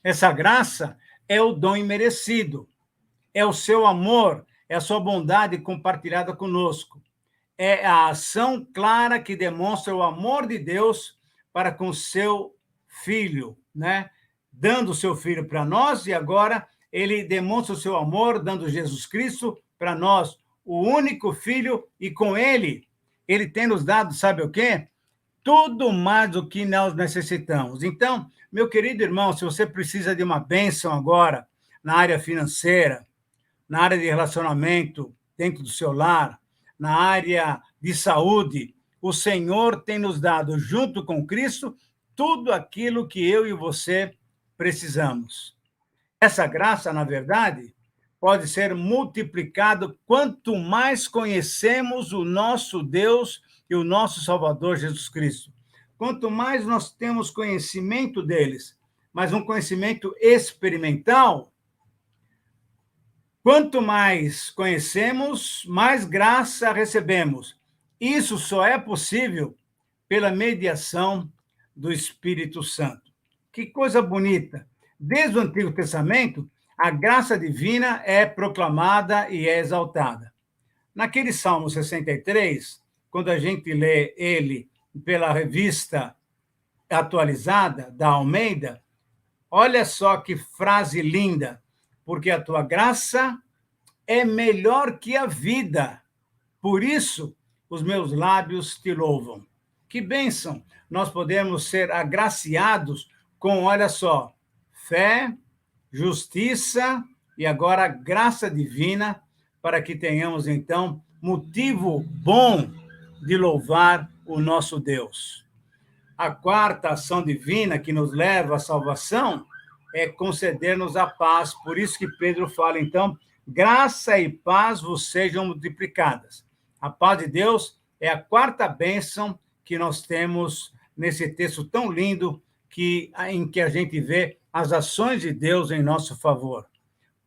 Essa graça é o dom imerecido, é o seu amor, é a sua bondade compartilhada conosco. É a ação clara que demonstra o amor de Deus para com seu filho, né? Dando o seu filho para nós, e agora ele demonstra o seu amor, dando Jesus Cristo para nós, o único filho, e com ele tem nos dado, sabe o quê? Tudo mais do que nós necessitamos. Então, meu querido irmão, se você precisa de uma bênção agora, na área financeira, na área de relacionamento, dentro do seu lar, na área de saúde, o Senhor tem nos dado, junto com Cristo, tudo aquilo que eu e você precisamos. Essa graça, na verdade, pode ser multiplicado quanto mais conhecemos o nosso Deus e o nosso Salvador Jesus Cristo. Quanto mais nós temos conhecimento deles, mas um conhecimento experimental. Quanto mais conhecemos, mais graça recebemos. Isso só é possível pela mediação do Espírito Santo. Que coisa bonita! Desde o Antigo Testamento, a graça divina é proclamada e é exaltada. Naquele Salmo 63, quando a gente lê ele pela revista atualizada da Almeida, olha só que frase linda, porque a tua graça é melhor que a vida, por isso os meus lábios te louvam. Que bênção! Nós podemos ser agraciados com, olha só, fé, justiça e agora graça divina, para que tenhamos, então, motivo bom de louvar o nosso Deus. A quarta ação divina que nos leva à salvação é conceder-nos a paz. Por isso que Pedro fala, então, graça e paz vos sejam multiplicadas. A paz de Deus é a quarta bênção que nós temos nesse texto tão lindo em que a gente vê as ações de Deus em nosso favor.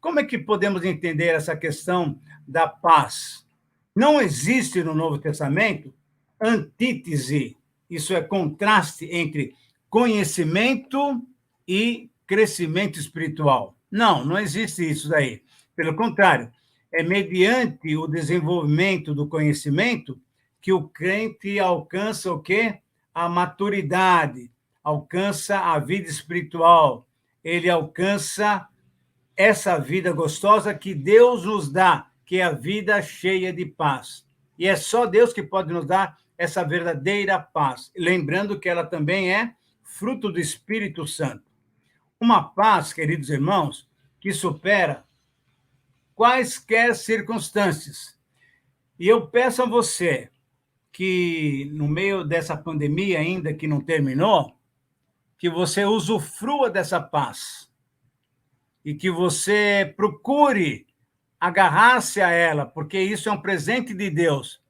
Como é que podemos entender essa questão da paz? Não existe no Novo Testamento antítese, isso é contraste entre conhecimento e crescimento espiritual. Não existe isso daí. Pelo contrário, é mediante o desenvolvimento do conhecimento que o crente alcança o quê? A maturidade, alcança a vida espiritual, ele alcança essa vida gostosa que Deus nos dá, que é a vida cheia de paz. E é só Deus que pode nos dar essa verdadeira paz, lembrando que ela também é fruto do Espírito Santo. Uma paz, queridos irmãos, que supera quaisquer circunstâncias. E eu peço a você que, no meio dessa pandemia ainda que não terminou, que você usufrua dessa paz e que você procure agarrar-se a ela, porque isso é um presente de Deus.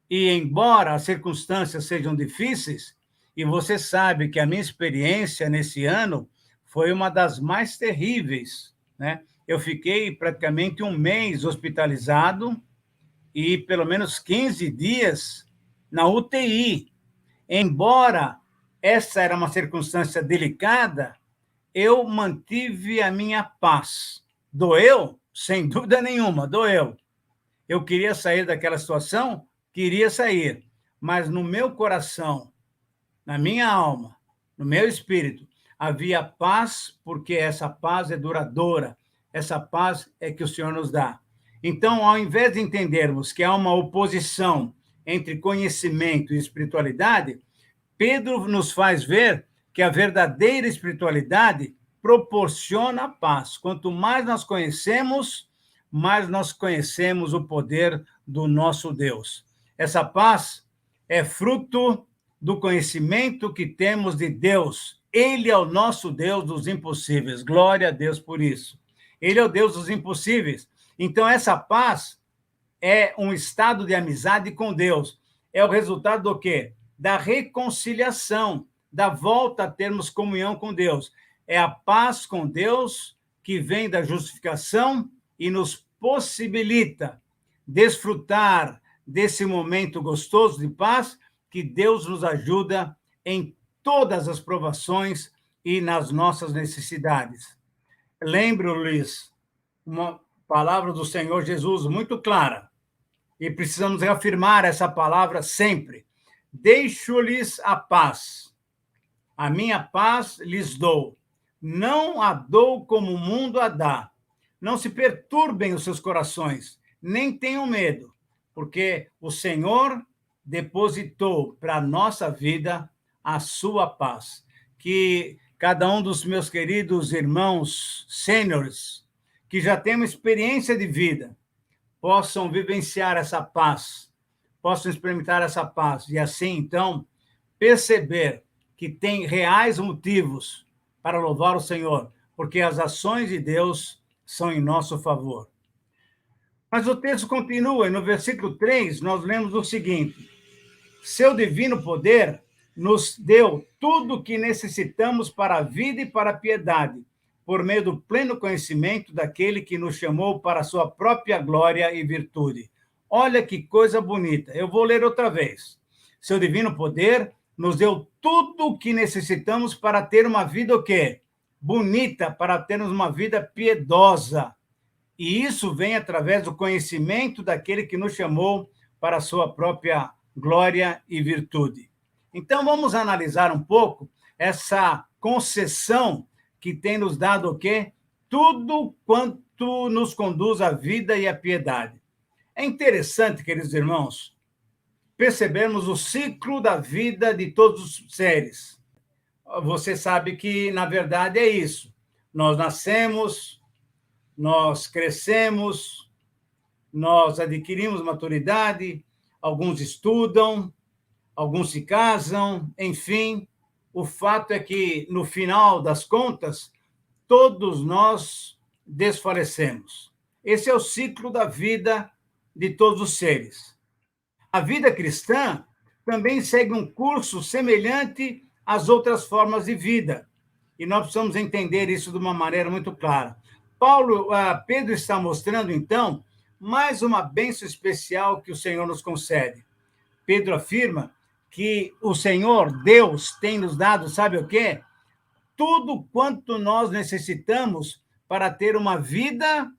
E, embora as circunstâncias sejam difíceis, e você sabe que a minha experiência nesse ano foi uma das mais terríveis, né? Eu fiquei praticamente um mês hospitalizado e pelo menos 15 dias na UTI. Embora essa era uma circunstância delicada, eu mantive a minha paz. Doeu? Sem dúvida nenhuma, doeu. Eu queria sair daquela situação? Queria sair. Mas no meu coração, na minha alma, no meu espírito, havia paz, porque essa paz é duradoura. Essa paz é que o Senhor nos dá. Então, ao invés de entendermos que há uma oposição entre conhecimento e espiritualidade, Pedro nos faz ver que a verdadeira espiritualidade proporciona paz. Quanto mais nós conhecemos o poder do nosso Deus. Essa paz é fruto do conhecimento que temos de Deus. Ele é o nosso Deus dos impossíveis. Glória a Deus por isso. Ele é o Deus dos impossíveis. Então, essa paz é um estado de amizade com Deus. É o resultado do quê? Da reconciliação, da volta a termos comunhão com Deus. É a paz com Deus que vem da justificação e nos possibilita desfrutar desse momento gostoso de paz que Deus nos ajuda em todas as provações e nas nossas necessidades. Lembro, Luiz, uma palavra do Senhor Jesus muito clara, e precisamos reafirmar essa palavra sempre. Deixo-lhes a paz, a minha paz lhes dou. Não a dou como o mundo a dá. Não se perturbem os seus corações, nem tenham medo, porque o Senhor depositou para a nossa vida a sua paz. Que cada um dos meus queridos irmãos sêniores, que já têm uma experiência de vida, possam vivenciar essa paz, possam experimentar essa paz, e assim, então, perceber que tem reais motivos para louvar o Senhor, porque as ações de Deus são em nosso favor. Mas o texto continua, e no versículo 3, nós lemos o seguinte: seu divino poder nos deu tudo o que necessitamos para a vida e para a piedade, por meio do pleno conhecimento daquele que nos chamou para a sua própria glória e virtude. Olha que coisa bonita. Eu vou ler outra vez. Seu divino poder nos deu tudo o que necessitamos para ter uma vida o quê? Bonita, para termos uma vida piedosa. E isso vem através do conhecimento daquele que nos chamou para a sua própria glória e virtude. Então, vamos analisar um pouco essa concessão que tem nos dado o quê? Tudo quanto nos conduz à vida e à piedade. É interessante, queridos irmãos, percebermos o ciclo da vida de todos os seres. Você sabe que, na verdade, é isso. Nós nascemos, nós crescemos, nós adquirimos maturidade, alguns estudam, alguns se casam, enfim. O fato é que, no final das contas, todos nós desfalecemos. Esse é o ciclo da vida de todos os seres. A vida cristã também segue um curso semelhante às outras formas de vida. E nós precisamos entender isso de uma maneira muito clara. Pedro está mostrando, então, mais uma bênção especial que o Senhor nos concede. Pedro afirma que o Senhor, Deus, tem nos dado, sabe o quê? Tudo quanto nós necessitamos para ter uma vida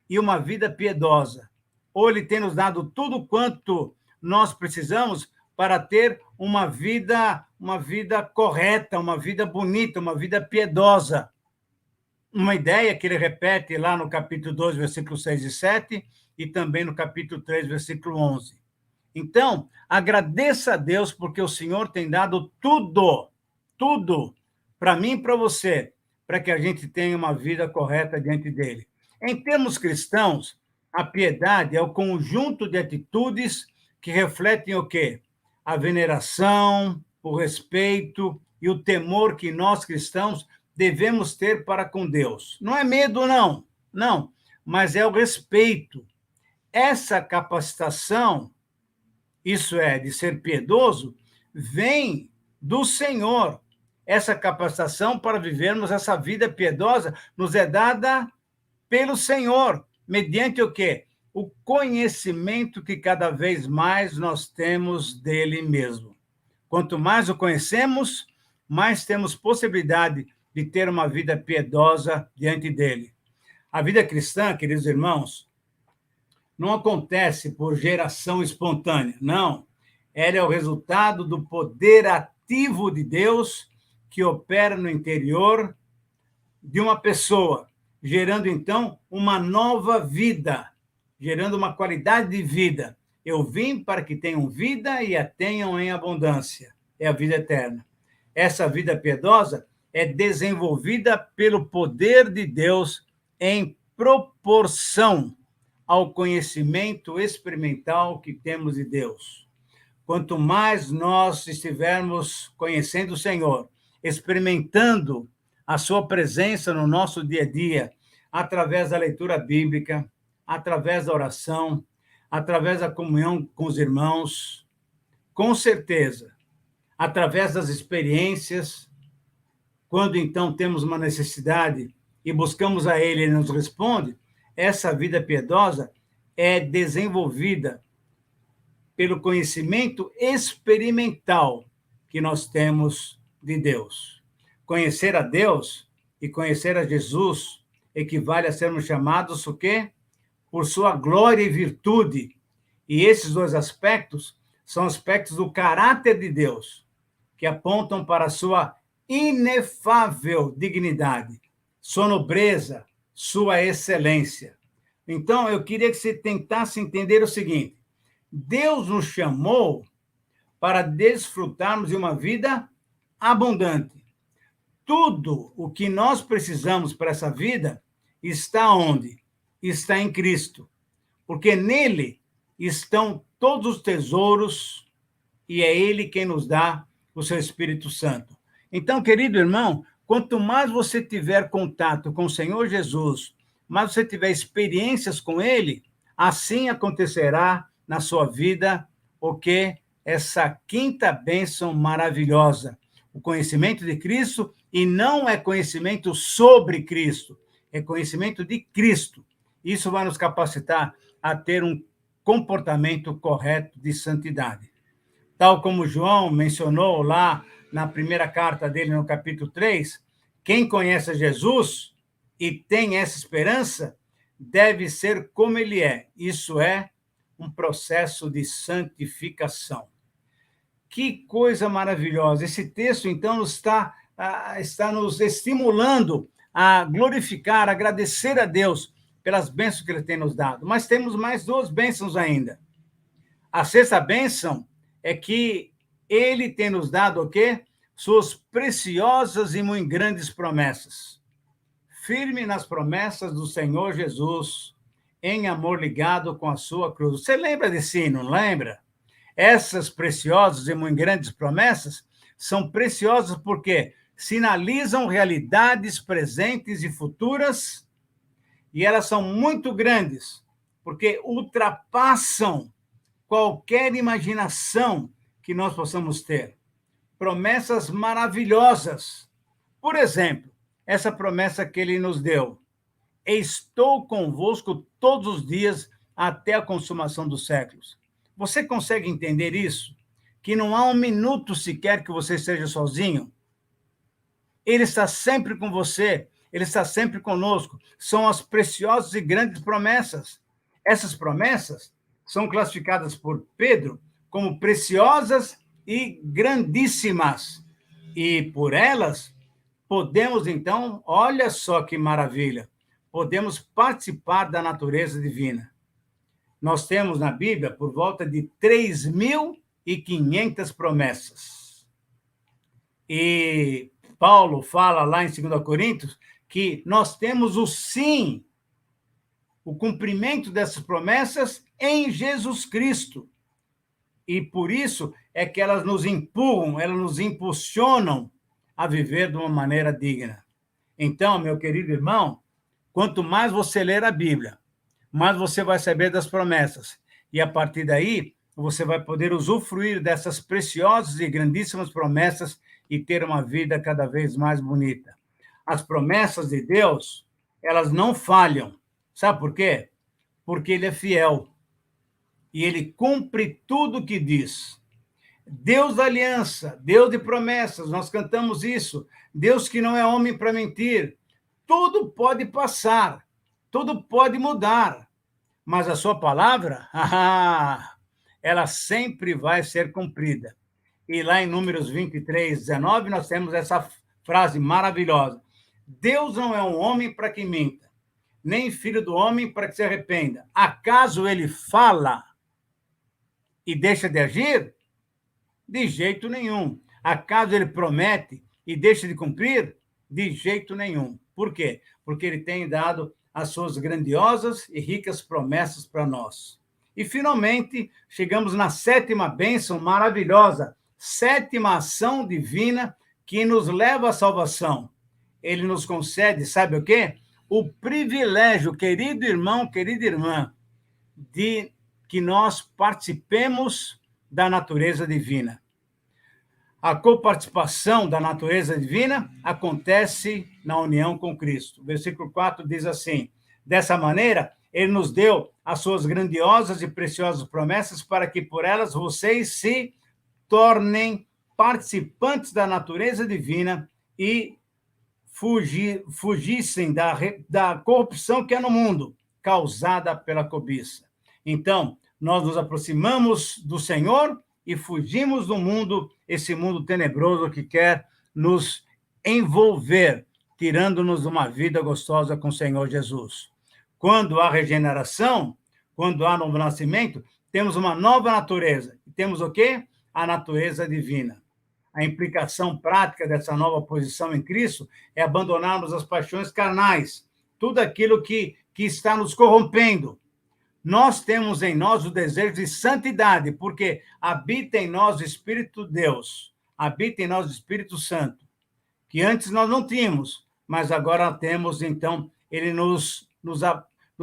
e uma vida piedosa. Ou Ele tem nos dado tudo quanto nós precisamos para ter uma vida correta, uma vida bonita, uma vida piedosa. Uma ideia que ele repete lá no capítulo 2, versículos 6 e 7, e também no capítulo 3, versículo 11. Então, agradeça a Deus, porque o Senhor tem dado tudo, para mim e para você, para que a gente tenha uma vida correta diante dele. Em termos cristãos, a piedade é o conjunto de atitudes que refletem o quê? A veneração, o respeito e o temor que nós cristãos devemos ter para com Deus. Não é medo, não, mas é o respeito. Essa capacitação, isso é, de ser piedoso, vem do Senhor. Essa capacitação para vivermos essa vida piedosa nos é dada pelo Senhor, mediante o quê? O conhecimento que cada vez mais nós temos dele mesmo. Quanto mais o conhecemos, mais temos possibilidade de ter uma vida piedosa diante dele. A vida cristã, queridos irmãos, não acontece por geração espontânea, não. Ela é o resultado do poder ativo de Deus que opera no interior de uma pessoa, gerando, então, uma nova vida, gerando uma qualidade de vida. Eu vim para que tenham vida e a tenham em abundância. É a vida eterna. Essa vida piedosa é desenvolvida pelo poder de Deus em proporção ao conhecimento experimental que temos de Deus. Quanto mais nós estivermos conhecendo o Senhor, experimentando a sua presença no nosso dia a dia, através da leitura bíblica, através da oração, através da comunhão com os irmãos, com certeza, através das experiências, quando então temos uma necessidade e buscamos a Ele e Ele nos responde, essa vida piedosa é desenvolvida pelo conhecimento experimental que nós temos de Deus. Conhecer a Deus e conhecer a Jesus equivale a sermos chamados o quê? Por sua glória e virtude. E esses dois aspectos são aspectos do caráter de Deus, que apontam para a sua inefável dignidade, sua nobreza, sua excelência. Então, eu queria que você tentasse entender o seguinte: Deus nos chamou para desfrutarmos de uma vida abundante. Tudo o que nós precisamos para essa vida está onde? Está em Cristo. Porque nele estão todos os tesouros e é ele quem nos dá o seu Espírito Santo. Então, querido irmão, quanto mais você tiver contato com o Senhor Jesus, mais você tiver experiências com ele, assim acontecerá na sua vida o que? essa quinta bênção maravilhosa, o conhecimento de Cristo, e não é conhecimento sobre Cristo, é conhecimento de Cristo. Isso vai nos capacitar a ter um comportamento correto de santidade. Tal como João mencionou lá na primeira carta dele, no capítulo 3, quem conhece Jesus e tem essa esperança deve ser como ele é. Isso é um processo de santificação. Que coisa maravilhosa! Esse texto, então, está nos estimulando a glorificar, agradecer a Deus pelas bênçãos que ele tem nos dado. Mas temos mais 2 bênçãos ainda. A sexta bênção é que ele tem nos dado o quê? Suas preciosas e muito grandes promessas. Firme nas promessas do Senhor Jesus, em amor ligado com a sua cruz. Você lembra desse hino, não lembra? Essas preciosas e muito grandes promessas são preciosas porque sinalizam realidades presentes e futuras, e elas são muito grandes, porque ultrapassam qualquer imaginação que nós possamos ter. Promessas maravilhosas. Por exemplo, essa promessa que ele nos deu: estou convosco todos os dias até a consumação dos séculos. Você consegue entender isso? Que não há um minuto sequer que você esteja sozinho? Ele está sempre com você, ele está sempre conosco. São as preciosas e grandes promessas. Essas promessas são classificadas por Pedro como preciosas e grandíssimas. E por elas, podemos, então, olha só que maravilha, podemos participar da natureza divina. Nós temos na Bíblia por volta de 3.500 promessas. E Paulo fala lá em 2 Coríntios que nós temos o sim, o cumprimento dessas promessas em Jesus Cristo. E por isso é que elas nos empurram, elas nos impulsionam a viver de uma maneira digna. Então, meu querido irmão, quanto mais você ler a Bíblia, mais você vai saber das promessas. E a partir daí, você vai poder usufruir dessas preciosas e grandíssimas promessas e ter uma vida cada vez mais bonita. As promessas de Deus, elas não falham. Sabe por quê? Porque ele é fiel. E ele cumpre tudo o que diz. Deus da aliança, Deus de promessas, nós cantamos isso. Deus que não é homem para mentir. Tudo pode passar, tudo pode mudar, mas a sua palavra, ela sempre vai ser cumprida. E lá em Números 23, 19, nós temos essa frase maravilhosa: Deus não é um homem para que minta, nem filho do homem para que se arrependa. Acaso ele fala e deixa de agir? De jeito nenhum. Acaso ele promete e deixa de cumprir? De jeito nenhum. Por quê? Porque ele tem dado as suas grandiosas e ricas promessas para nós. E, finalmente, chegamos na 7ª bênção maravilhosa, 7ª ação divina que nos leva à salvação. Ele nos concede, sabe o quê? O privilégio, querido irmão, querida irmã, de que nós participemos da natureza divina. A coparticipação da natureza divina acontece na união com Cristo. O versículo 4 diz assim: dessa maneira, ele nos deu as suas grandiosas e preciosas promessas para que por elas vocês se tornem participantes da natureza divina e fugissem da corrupção que é no mundo, causada pela cobiça. Então, nós nos aproximamos do Senhor e fugimos do mundo, esse mundo tenebroso que quer nos envolver, tirando-nos de uma vida gostosa com o Senhor Jesus. Quando há regeneração, quando há novo nascimento, temos uma nova natureza. E temos o quê? A natureza divina. A implicação prática dessa nova posição em Cristo é abandonarmos as paixões carnais, tudo aquilo que está nos corrompendo. Nós temos em nós o desejo de santidade, porque habita em nós o Espírito de Deus, habita em nós o Espírito Santo, que antes nós não tínhamos, mas agora temos. Então, ele nos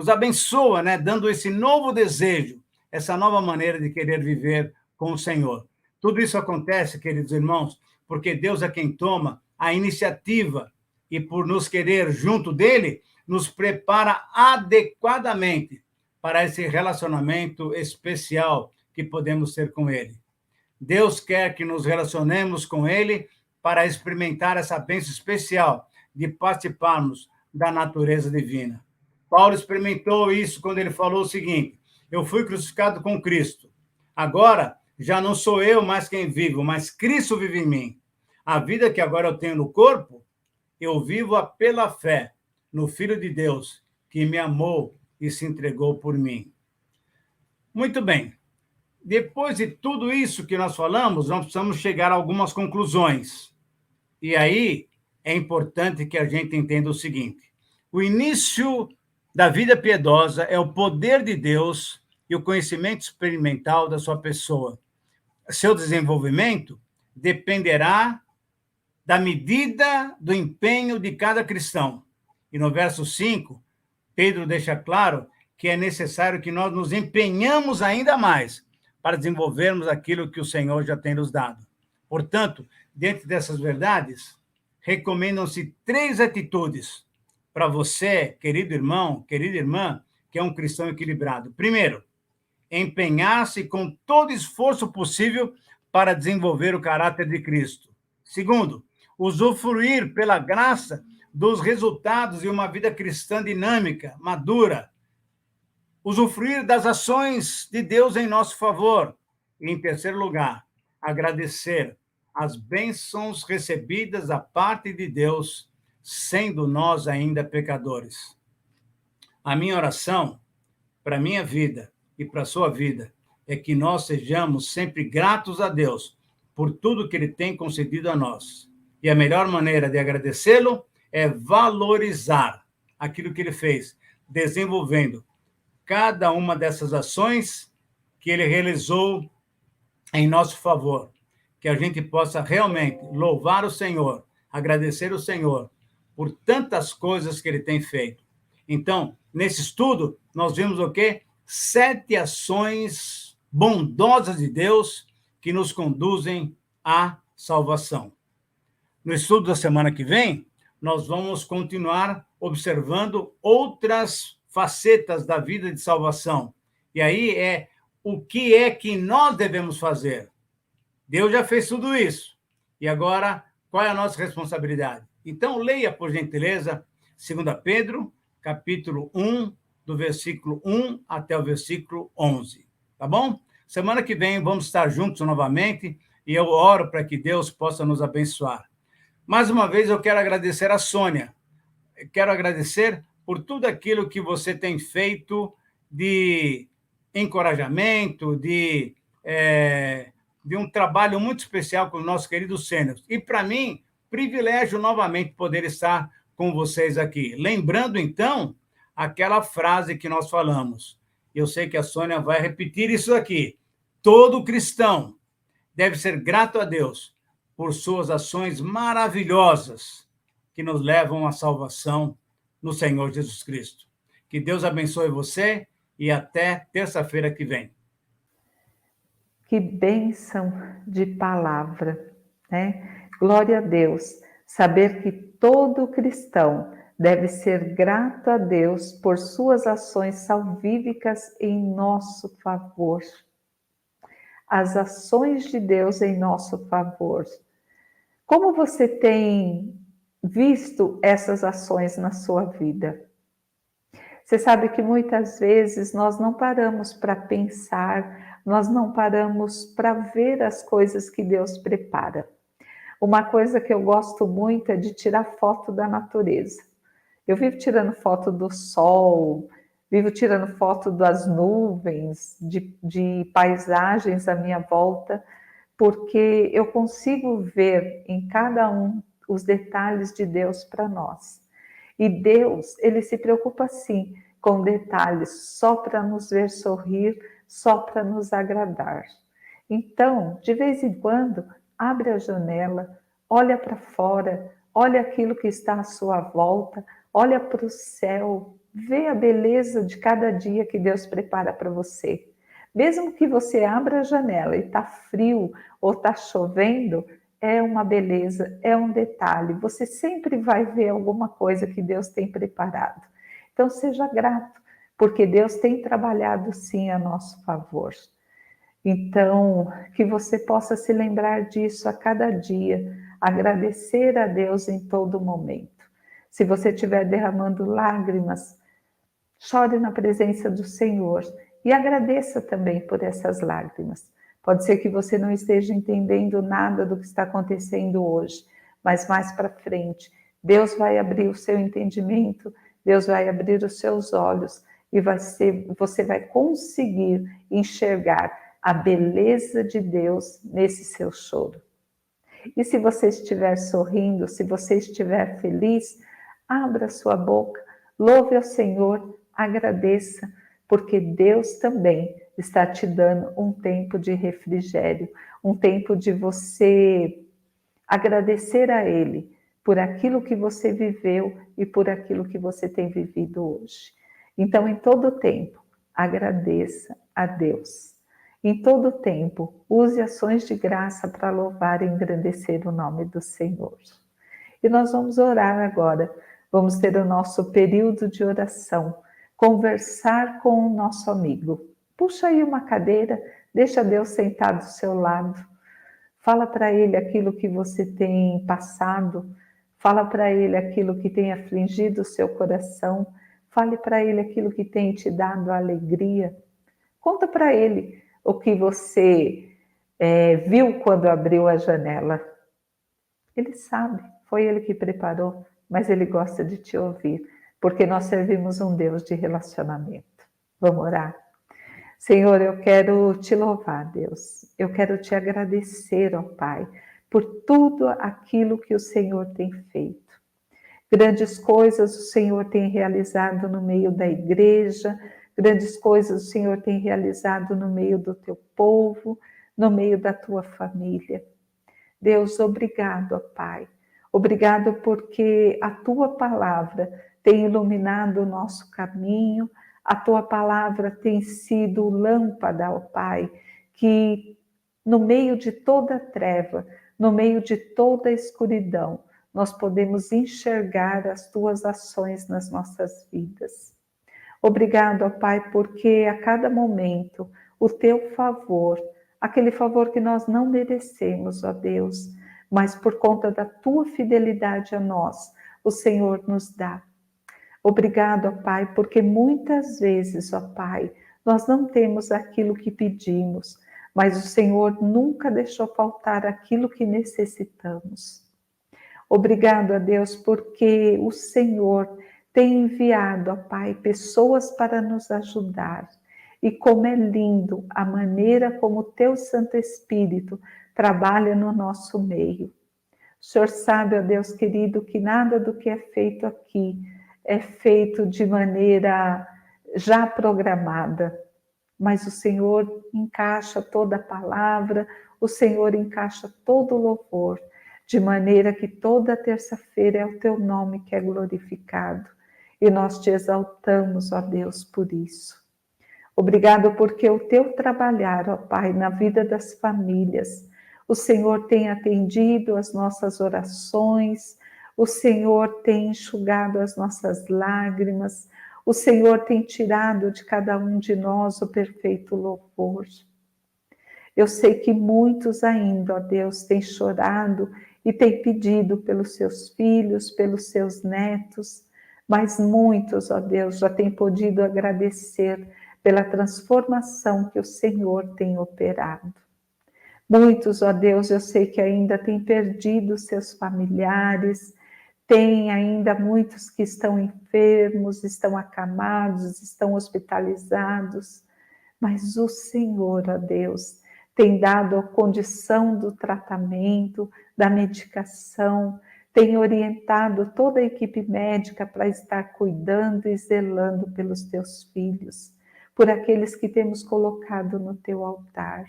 abençoa, né, dando esse novo desejo, essa nova maneira de querer viver com o Senhor. Tudo isso acontece, queridos irmãos, porque Deus é quem toma a iniciativa e, por nos querer junto dele, nos prepara adequadamente para esse relacionamento especial que podemos ter com ele. Deus quer que nos relacionemos com ele para experimentar essa bênção especial de participarmos da natureza divina. Paulo experimentou isso quando ele falou o seguinte: eu fui crucificado com Cristo. Agora, já não sou eu mais quem vivo, mas Cristo vive em mim. A vida que agora eu tenho no corpo, eu vivo-a pela fé no Filho de Deus, que me amou e se entregou por mim. Muito bem. Depois de tudo isso que nós falamos, nós precisamos chegar a algumas conclusões. E aí é importante que a gente entenda o seguinte: o início da vida piedosa é o poder de Deus e o conhecimento experimental da sua pessoa. Seu desenvolvimento dependerá da medida do empenho de cada cristão. E no verso 5, Pedro deixa claro que é necessário que nós nos empenhamos ainda mais para desenvolvermos aquilo que o Senhor já tem nos dado. Portanto, dentro dessas verdades, recomendam-se 3 atitudes para você, querido irmão, querida irmã, que é um cristão equilibrado. Primeiro, empenhar-se com todo esforço possível para desenvolver o caráter de Cristo. Segundo, usufruir pela graça dos resultados de uma vida cristã dinâmica, madura. Usufruir das ações de Deus em nosso favor. E, em terceiro lugar, agradecer as bênçãos recebidas da parte de Deus, sendo nós ainda pecadores. A minha oração para a minha vida e para a sua vida é que nós sejamos sempre gratos a Deus por tudo que Ele tem concedido a nós. E a melhor maneira de agradecê-lo é valorizar aquilo que Ele fez, desenvolvendo cada uma dessas ações que Ele realizou em nosso favor. Que a gente possa realmente louvar o Senhor, agradecer o Senhor por tantas coisas que Ele tem feito. Então, nesse estudo, nós vimos o quê? 7 ações bondosas de Deus que nos conduzem à salvação. No estudo da semana que vem, nós vamos continuar observando outras facetas da vida de salvação. E aí é o que nós devemos fazer. Deus já fez tudo isso. E agora, qual é a nossa responsabilidade? Então, leia, por gentileza, 2 Pedro, capítulo 1, do versículo 1 até o versículo 11. Tá bom? Semana que vem vamos estar juntos novamente e eu oro para que Deus possa nos abençoar. Mais uma vez, eu quero agradecer a Sônia. Quero agradecer por tudo aquilo que você tem feito de encorajamento, de um trabalho muito especial com os nossos queridos sêniores. E, para mim, privilégio novamente poder estar com vocês aqui. Lembrando, então, aquela frase que nós falamos. Eu sei que a Sônia vai repetir isso aqui. Todo cristão deve ser grato a Deus por suas ações maravilhosas que nos levam à salvação no Senhor Jesus Cristo. Que Deus abençoe você e até terça-feira que vem. Que bênção de palavra, né? Glória a Deus. Saber que todo cristão deve ser grato a Deus por suas ações salvíficas em nosso favor. As ações de Deus em nosso favor. Como você tem visto essas ações na sua vida? Você sabe que muitas vezes nós não paramos para pensar, nós não paramos para ver as coisas que Deus prepara. Uma coisa que eu gosto muito é de tirar foto da natureza. Eu vivo tirando foto do sol, vivo tirando foto das nuvens, de paisagens à minha volta, porque eu consigo ver em cada um os detalhes de Deus para nós. E Deus, Ele se preocupa sim com detalhes, só para nos ver sorrir, só para nos agradar. Então, de vez em quando, abre a janela, olha para fora, olha aquilo que está à sua volta, olha para o céu, vê a beleza de cada dia que Deus prepara para você. Mesmo que você abra a janela e está frio ou está chovendo, é uma beleza, é um detalhe. Você sempre vai ver alguma coisa que Deus tem preparado. Então seja grato, porque Deus tem trabalhado sim a nosso favor. Então, que você possa se lembrar disso a cada dia, agradecer a Deus em todo momento. Se você estiver derramando lágrimas, chore na presença do Senhor e agradeça também por essas lágrimas. Pode ser que você não esteja entendendo nada do que está acontecendo hoje, mas mais para frente, Deus vai abrir o seu entendimento, Deus vai abrir os seus olhos e você vai conseguir enxergar a beleza de Deus nesse seu choro. E se você estiver sorrindo, se você estiver feliz, abra sua boca, louve ao Senhor, agradeça, porque Deus também está te dando um tempo de refrigério, um tempo de você agradecer a Ele por aquilo que você viveu e por aquilo que você tem vivido hoje. Então, em todo tempo, agradeça a Deus. Em todo tempo, use ações de graça para louvar e engrandecer o nome do Senhor. E nós vamos orar agora. Vamos ter o nosso período de oração, conversar com o nosso amigo. Puxa aí uma cadeira, deixa Deus sentado do seu lado. Fala para Ele aquilo que você tem passado. Fala para Ele aquilo que tem afligido o seu coração. Fale para Ele aquilo que tem te dado alegria. Conta para Ele o que você viu quando abriu a janela. Ele sabe, foi Ele que preparou, mas Ele gosta de te ouvir, porque nós servimos um Deus de relacionamento. Vamos orar? Senhor, eu quero te louvar, Deus. Eu quero te agradecer, ó Pai, por tudo aquilo que o Senhor tem feito. Grandes coisas o Senhor tem realizado no meio da igreja, grandes coisas o Senhor tem realizado no meio do teu povo, no meio da tua família. Deus, obrigado, ó Pai. Obrigado porque a tua palavra tem iluminado o nosso caminho, a tua palavra tem sido lâmpada, ó Pai, que no meio de toda treva, no meio de toda escuridão, nós podemos enxergar as tuas ações nas nossas vidas. Obrigado, ó Pai, porque a cada momento o teu favor, aquele favor que nós não merecemos, ó Deus, mas por conta da tua fidelidade a nós, o Senhor nos dá. Obrigado, ó Pai, porque muitas vezes, ó Pai, nós não temos aquilo que pedimos, mas o Senhor nunca deixou faltar aquilo que necessitamos. Obrigado a Deus, porque o Senhor tem enviado, ó Pai, pessoas para nos ajudar. E como é lindo a maneira como o Teu Santo Espírito trabalha no nosso meio. O Senhor sabe, ó Deus querido, que nada do que é feito aqui é feito de maneira já programada, mas o Senhor encaixa toda a palavra, o Senhor encaixa todo o louvor, de maneira que toda terça-feira é o teu nome que é glorificado. E nós te exaltamos, ó Deus, por isso. Obrigado porque o teu trabalhar, ó Pai, na vida das famílias, o Senhor tem atendido as nossas orações, o Senhor tem enxugado as nossas lágrimas, o Senhor tem tirado de cada um de nós o perfeito louvor. Eu sei que muitos ainda, ó Deus, têm chorado e têm pedido pelos seus filhos, pelos seus netos, mas muitos, ó Deus, já têm podido agradecer pela transformação que o Senhor tem operado. Muitos, ó Deus, eu sei que ainda têm perdido seus familiares, tem ainda muitos que estão enfermos, estão acamados, estão hospitalizados, mas o Senhor, ó Deus, tem dado a condição do tratamento, da medicação, tem orientado toda a equipe médica para estar cuidando e zelando pelos teus filhos, por aqueles que temos colocado no teu altar.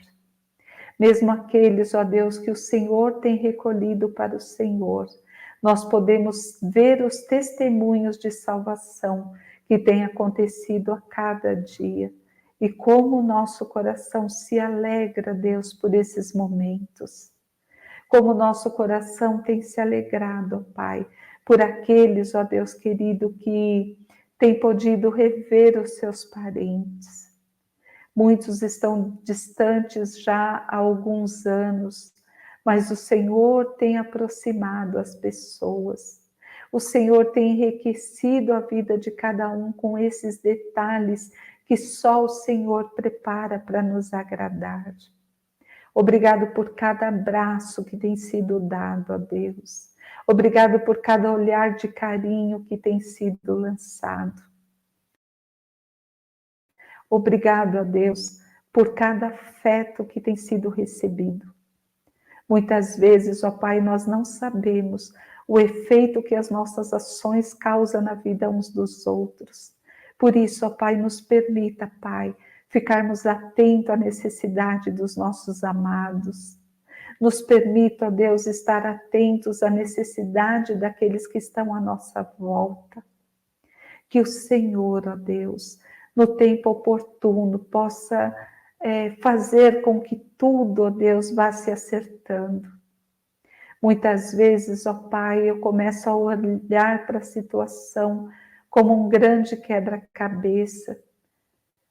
Mesmo aqueles, ó Deus, que o Senhor tem recolhido para o Senhor, nós podemos ver os testemunhos de salvação que têm acontecido a cada dia. E como o nosso coração se alegra, Deus, por esses momentos. Como o nosso coração tem se alegrado, ó Pai, por aqueles, ó Deus querido, que têm podido rever os seus parentes. Muitos estão distantes já há alguns anos, mas o Senhor tem aproximado as pessoas. O Senhor tem enriquecido a vida de cada um com esses detalhes que só o Senhor prepara para nos agradar. Obrigado por cada abraço que tem sido dado a Deus. Obrigado por cada olhar de carinho que tem sido lançado. Obrigado a Deus por cada afeto que tem sido recebido. Muitas vezes, ó Pai, nós não sabemos o efeito que as nossas ações causam na vida uns dos outros. Por isso, ó Pai, nos permita, Pai, ficarmos atentos à necessidade dos nossos amados. Nos permita, ó Deus, estar atentos à necessidade daqueles que estão à nossa volta. Que o Senhor, ó Deus, no tempo oportuno, possa fazer com que tudo, ó Deus, vá se acertando. Muitas vezes, ó Pai, eu começo a olhar para a situação como um grande quebra-cabeça,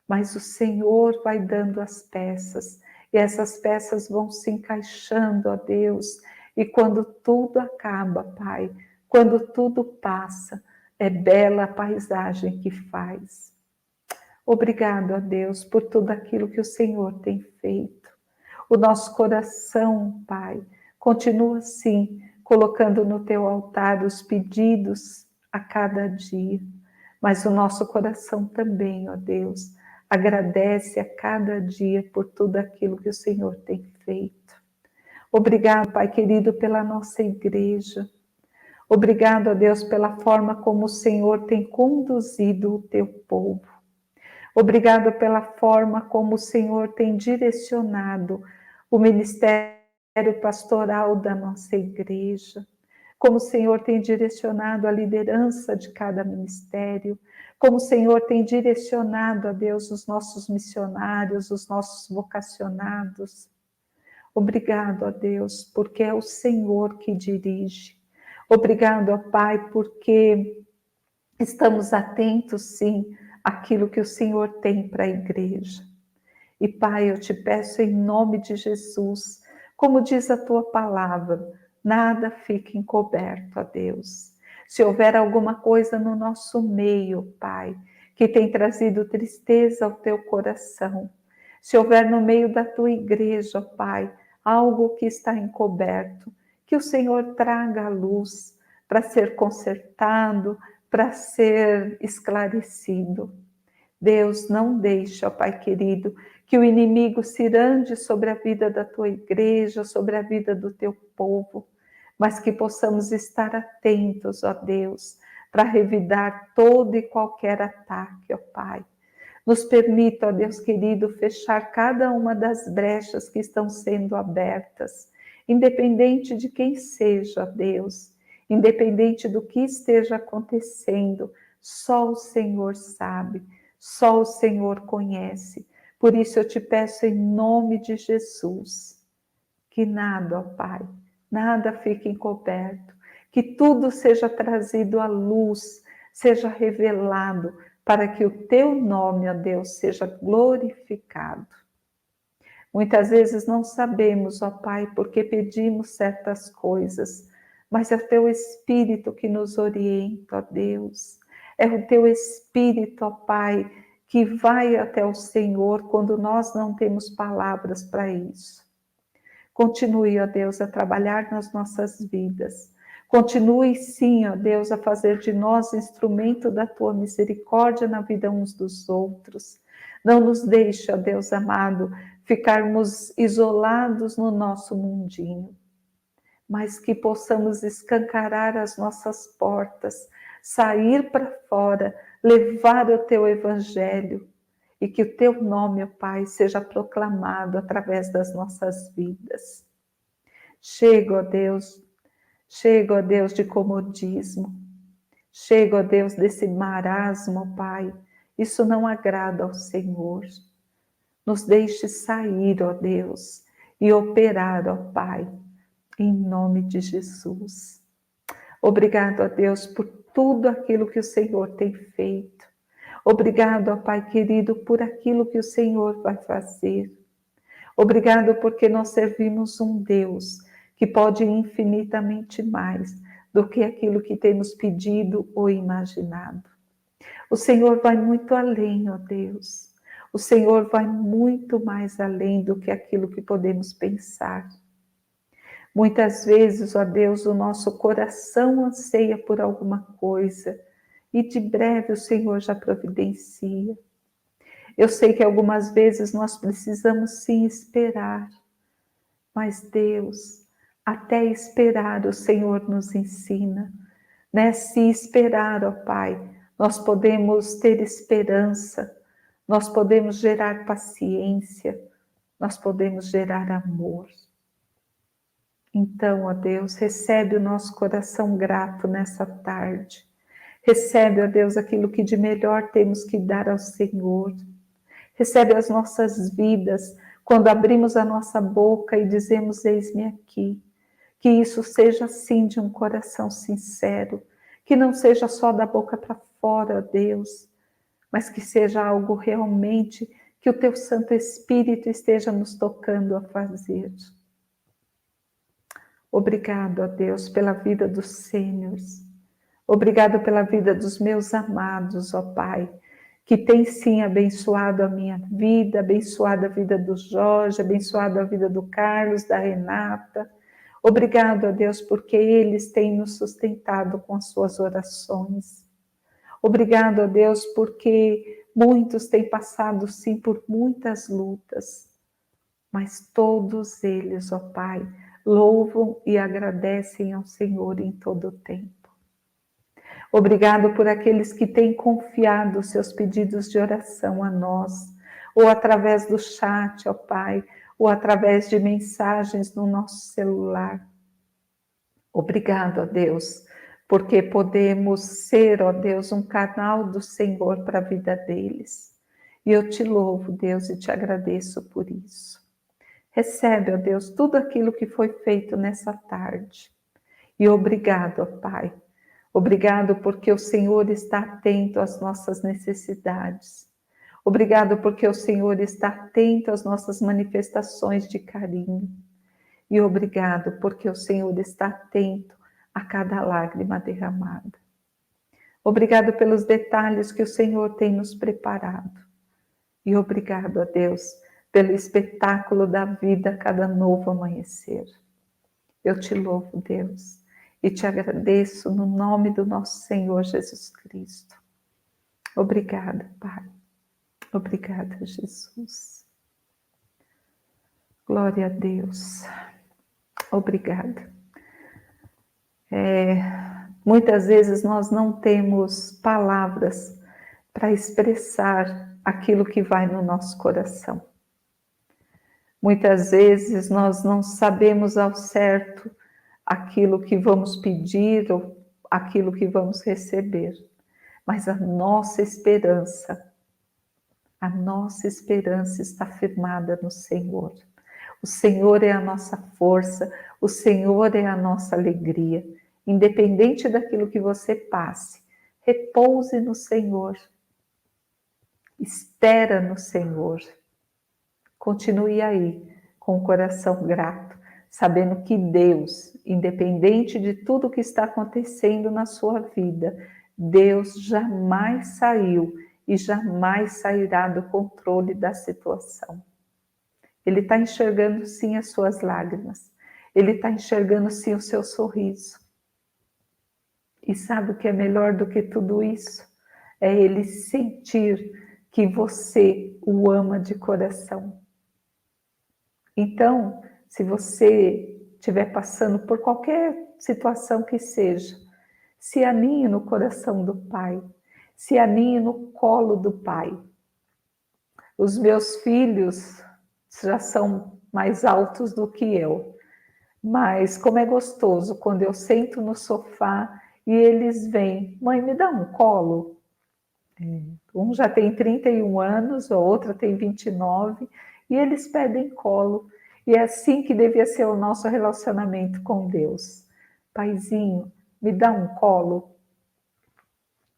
mas o Senhor vai dando as peças, e essas peças vão se encaixando, ó Deus, e quando tudo acaba, Pai, quando tudo passa, é bela a paisagem que faz. Obrigado a Deus por tudo aquilo que o Senhor tem feito. O nosso coração, Pai, continua assim, colocando no teu altar os pedidos a cada dia. Mas o nosso coração também, ó Deus, agradece a cada dia por tudo aquilo que o Senhor tem feito. Obrigado, Pai querido, pela nossa igreja. Obrigado, ó Deus, pela forma como o Senhor tem conduzido o teu povo. Obrigado pela forma como o Senhor tem direcionado o ministério pastoral da nossa igreja, como o Senhor tem direcionado a liderança de cada ministério, como o Senhor tem direcionado, a Deus, os nossos missionários, os nossos vocacionados. Obrigado, ó Deus, porque é o Senhor que dirige. Obrigado, ó Pai, porque estamos atentos, sim, àquilo que o Senhor tem para a igreja. E, Pai, eu te peço em nome de Jesus, como diz a tua palavra, nada fique encoberto, ó Deus. Se houver alguma coisa no nosso meio, Pai, que tem trazido tristeza ao teu coração, se houver no meio da tua igreja, ó Pai, algo que está encoberto, que o Senhor traga a luz para ser consertado, para ser esclarecido. Deus, não deixa, ó Pai querido, que o inimigo cirande sobre a vida da tua igreja, sobre a vida do teu povo, mas que possamos estar atentos, ó Deus, para revidar todo e qualquer ataque, ó Pai. Nos permita, ó Deus querido, fechar cada uma das brechas que estão sendo abertas, independente de quem seja, ó Deus, independente do que esteja acontecendo, só o Senhor sabe, só o Senhor conhece. Por isso eu te peço em nome de Jesus, que nada, ó Pai, nada fique encoberto, que tudo seja trazido à luz, seja revelado, para que o teu nome, ó Deus, seja glorificado. Muitas vezes não sabemos, ó Pai, porque pedimos certas coisas, mas é o teu Espírito que nos orienta, ó Deus. É o teu Espírito, ó Pai, que vai até o Senhor quando nós não temos palavras para isso. Continue, ó Deus, a trabalhar nas nossas vidas. Continue, sim, ó Deus, a fazer de nós instrumento da tua misericórdia na vida uns dos outros. Não nos deixe, ó Deus amado, ficarmos isolados no nosso mundinho, mas que possamos escancarar as nossas portas, sair para fora, levar o teu evangelho e que o teu nome, ó Pai, seja proclamado através das nossas vidas. Chega, ó Deus, de comodismo. Chega, ó Deus, desse marasmo, ó Pai. Isso não agrada ao Senhor. nos deixe sair, ó Deus, e operar, ó Pai, em nome de Jesus. Obrigado, ó Deus, por tudo aquilo que o Senhor tem feito. Obrigado, ó Pai querido, por aquilo que o Senhor vai fazer. Obrigado porque nós servimos um Deus que pode infinitamente mais do que aquilo que temos pedido ou imaginado. O Senhor vai muito além, ó Deus. O Senhor vai muito mais além do que aquilo que podemos pensar. Muitas vezes, ó Deus, o nosso coração anseia por alguma coisa e de breve o Senhor já providencia. Eu sei que algumas vezes nós precisamos sim esperar, mas Deus, até esperar o Senhor nos ensina, né? Se esperar, ó Pai, nós podemos ter esperança, nós podemos gerar paciência, nós podemos gerar amor. Então, ó Deus, recebe o nosso coração grato nessa tarde. Recebe, ó Deus, aquilo que de melhor temos que dar ao Senhor. Recebe as nossas vidas quando abrimos a nossa boca e dizemos: eis-me aqui. Que isso seja assim de um coração sincero, que não seja só da boca para fora, ó Deus, mas que seja algo realmente que o Teu Santo Espírito esteja nos tocando a fazer. Obrigado, ó Deus, pela vida dos sêniores. Obrigado pela vida dos meus amados, ó Pai, que tem sim abençoado a minha vida, abençoado a vida do Jorge, abençoado a vida do Carlos, da Renata. Obrigado, ó Deus, porque eles têm nos sustentado com as suas orações. Obrigado, ó Deus, porque muitos têm passado sim por muitas lutas, mas todos eles, ó Pai, louvam e agradecem ao Senhor em todo o tempo. Obrigado por aqueles que têm confiado os seus pedidos de oração a nós, ou através do chat, ó Pai, ou através de mensagens no nosso celular. Obrigado, ó Deus, porque podemos ser, ó Deus, um canal do Senhor para a vida deles. E eu te louvo, Deus, e te agradeço por isso. Recebe, ó Deus, tudo aquilo que foi feito nessa tarde. E obrigado, ó Pai. Obrigado porque o Senhor está atento às nossas necessidades. Obrigado porque o Senhor está atento às nossas manifestações de carinho. E obrigado porque o Senhor está atento a cada lágrima derramada. Obrigado pelos detalhes que o Senhor tem nos preparado. E obrigado, ó Deus, pelo espetáculo da vida a cada novo amanhecer. Eu te louvo, Deus, e te agradeço no nome do nosso Senhor Jesus Cristo. Obrigada, Pai. Obrigada, Jesus. Glória a Deus. Obrigada. Muitas vezes nós não temos palavras para expressar aquilo que vai no nosso coração. Muitas vezes nós não sabemos ao certo aquilo que vamos pedir ou aquilo que vamos receber. Mas a nossa esperança está firmada no Senhor. O Senhor é a nossa força, o Senhor é a nossa alegria. Independente daquilo que você passe, repouse no Senhor. Espera no Senhor. Continue aí, com o coração grato, sabendo que Deus, independente de tudo que está acontecendo na sua vida, Deus jamais saiu e jamais sairá do controle da situação. Ele está enxergando sim as suas lágrimas, Ele está enxergando sim o seu sorriso. E sabe o que é melhor do que tudo isso? É Ele sentir que você o ama de coração. Então, se você estiver passando por qualquer situação que seja, se aninhe no coração do Pai, se aninhe no colo do Pai. Os meus filhos já são mais altos do que eu, mas como é gostoso quando eu sento no sofá e eles vêm: mãe, me dá um colo. Um já tem 31 anos, a outra tem 29, e eles pedem colo. E é assim que devia ser o nosso relacionamento com Deus. Paizinho, me dá um colo.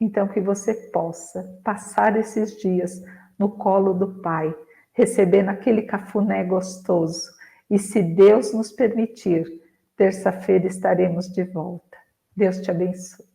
Então, que você possa passar esses dias no colo do Pai, recebendo aquele cafuné gostoso. E se Deus nos permitir, terça-feira estaremos de volta. Deus te abençoe.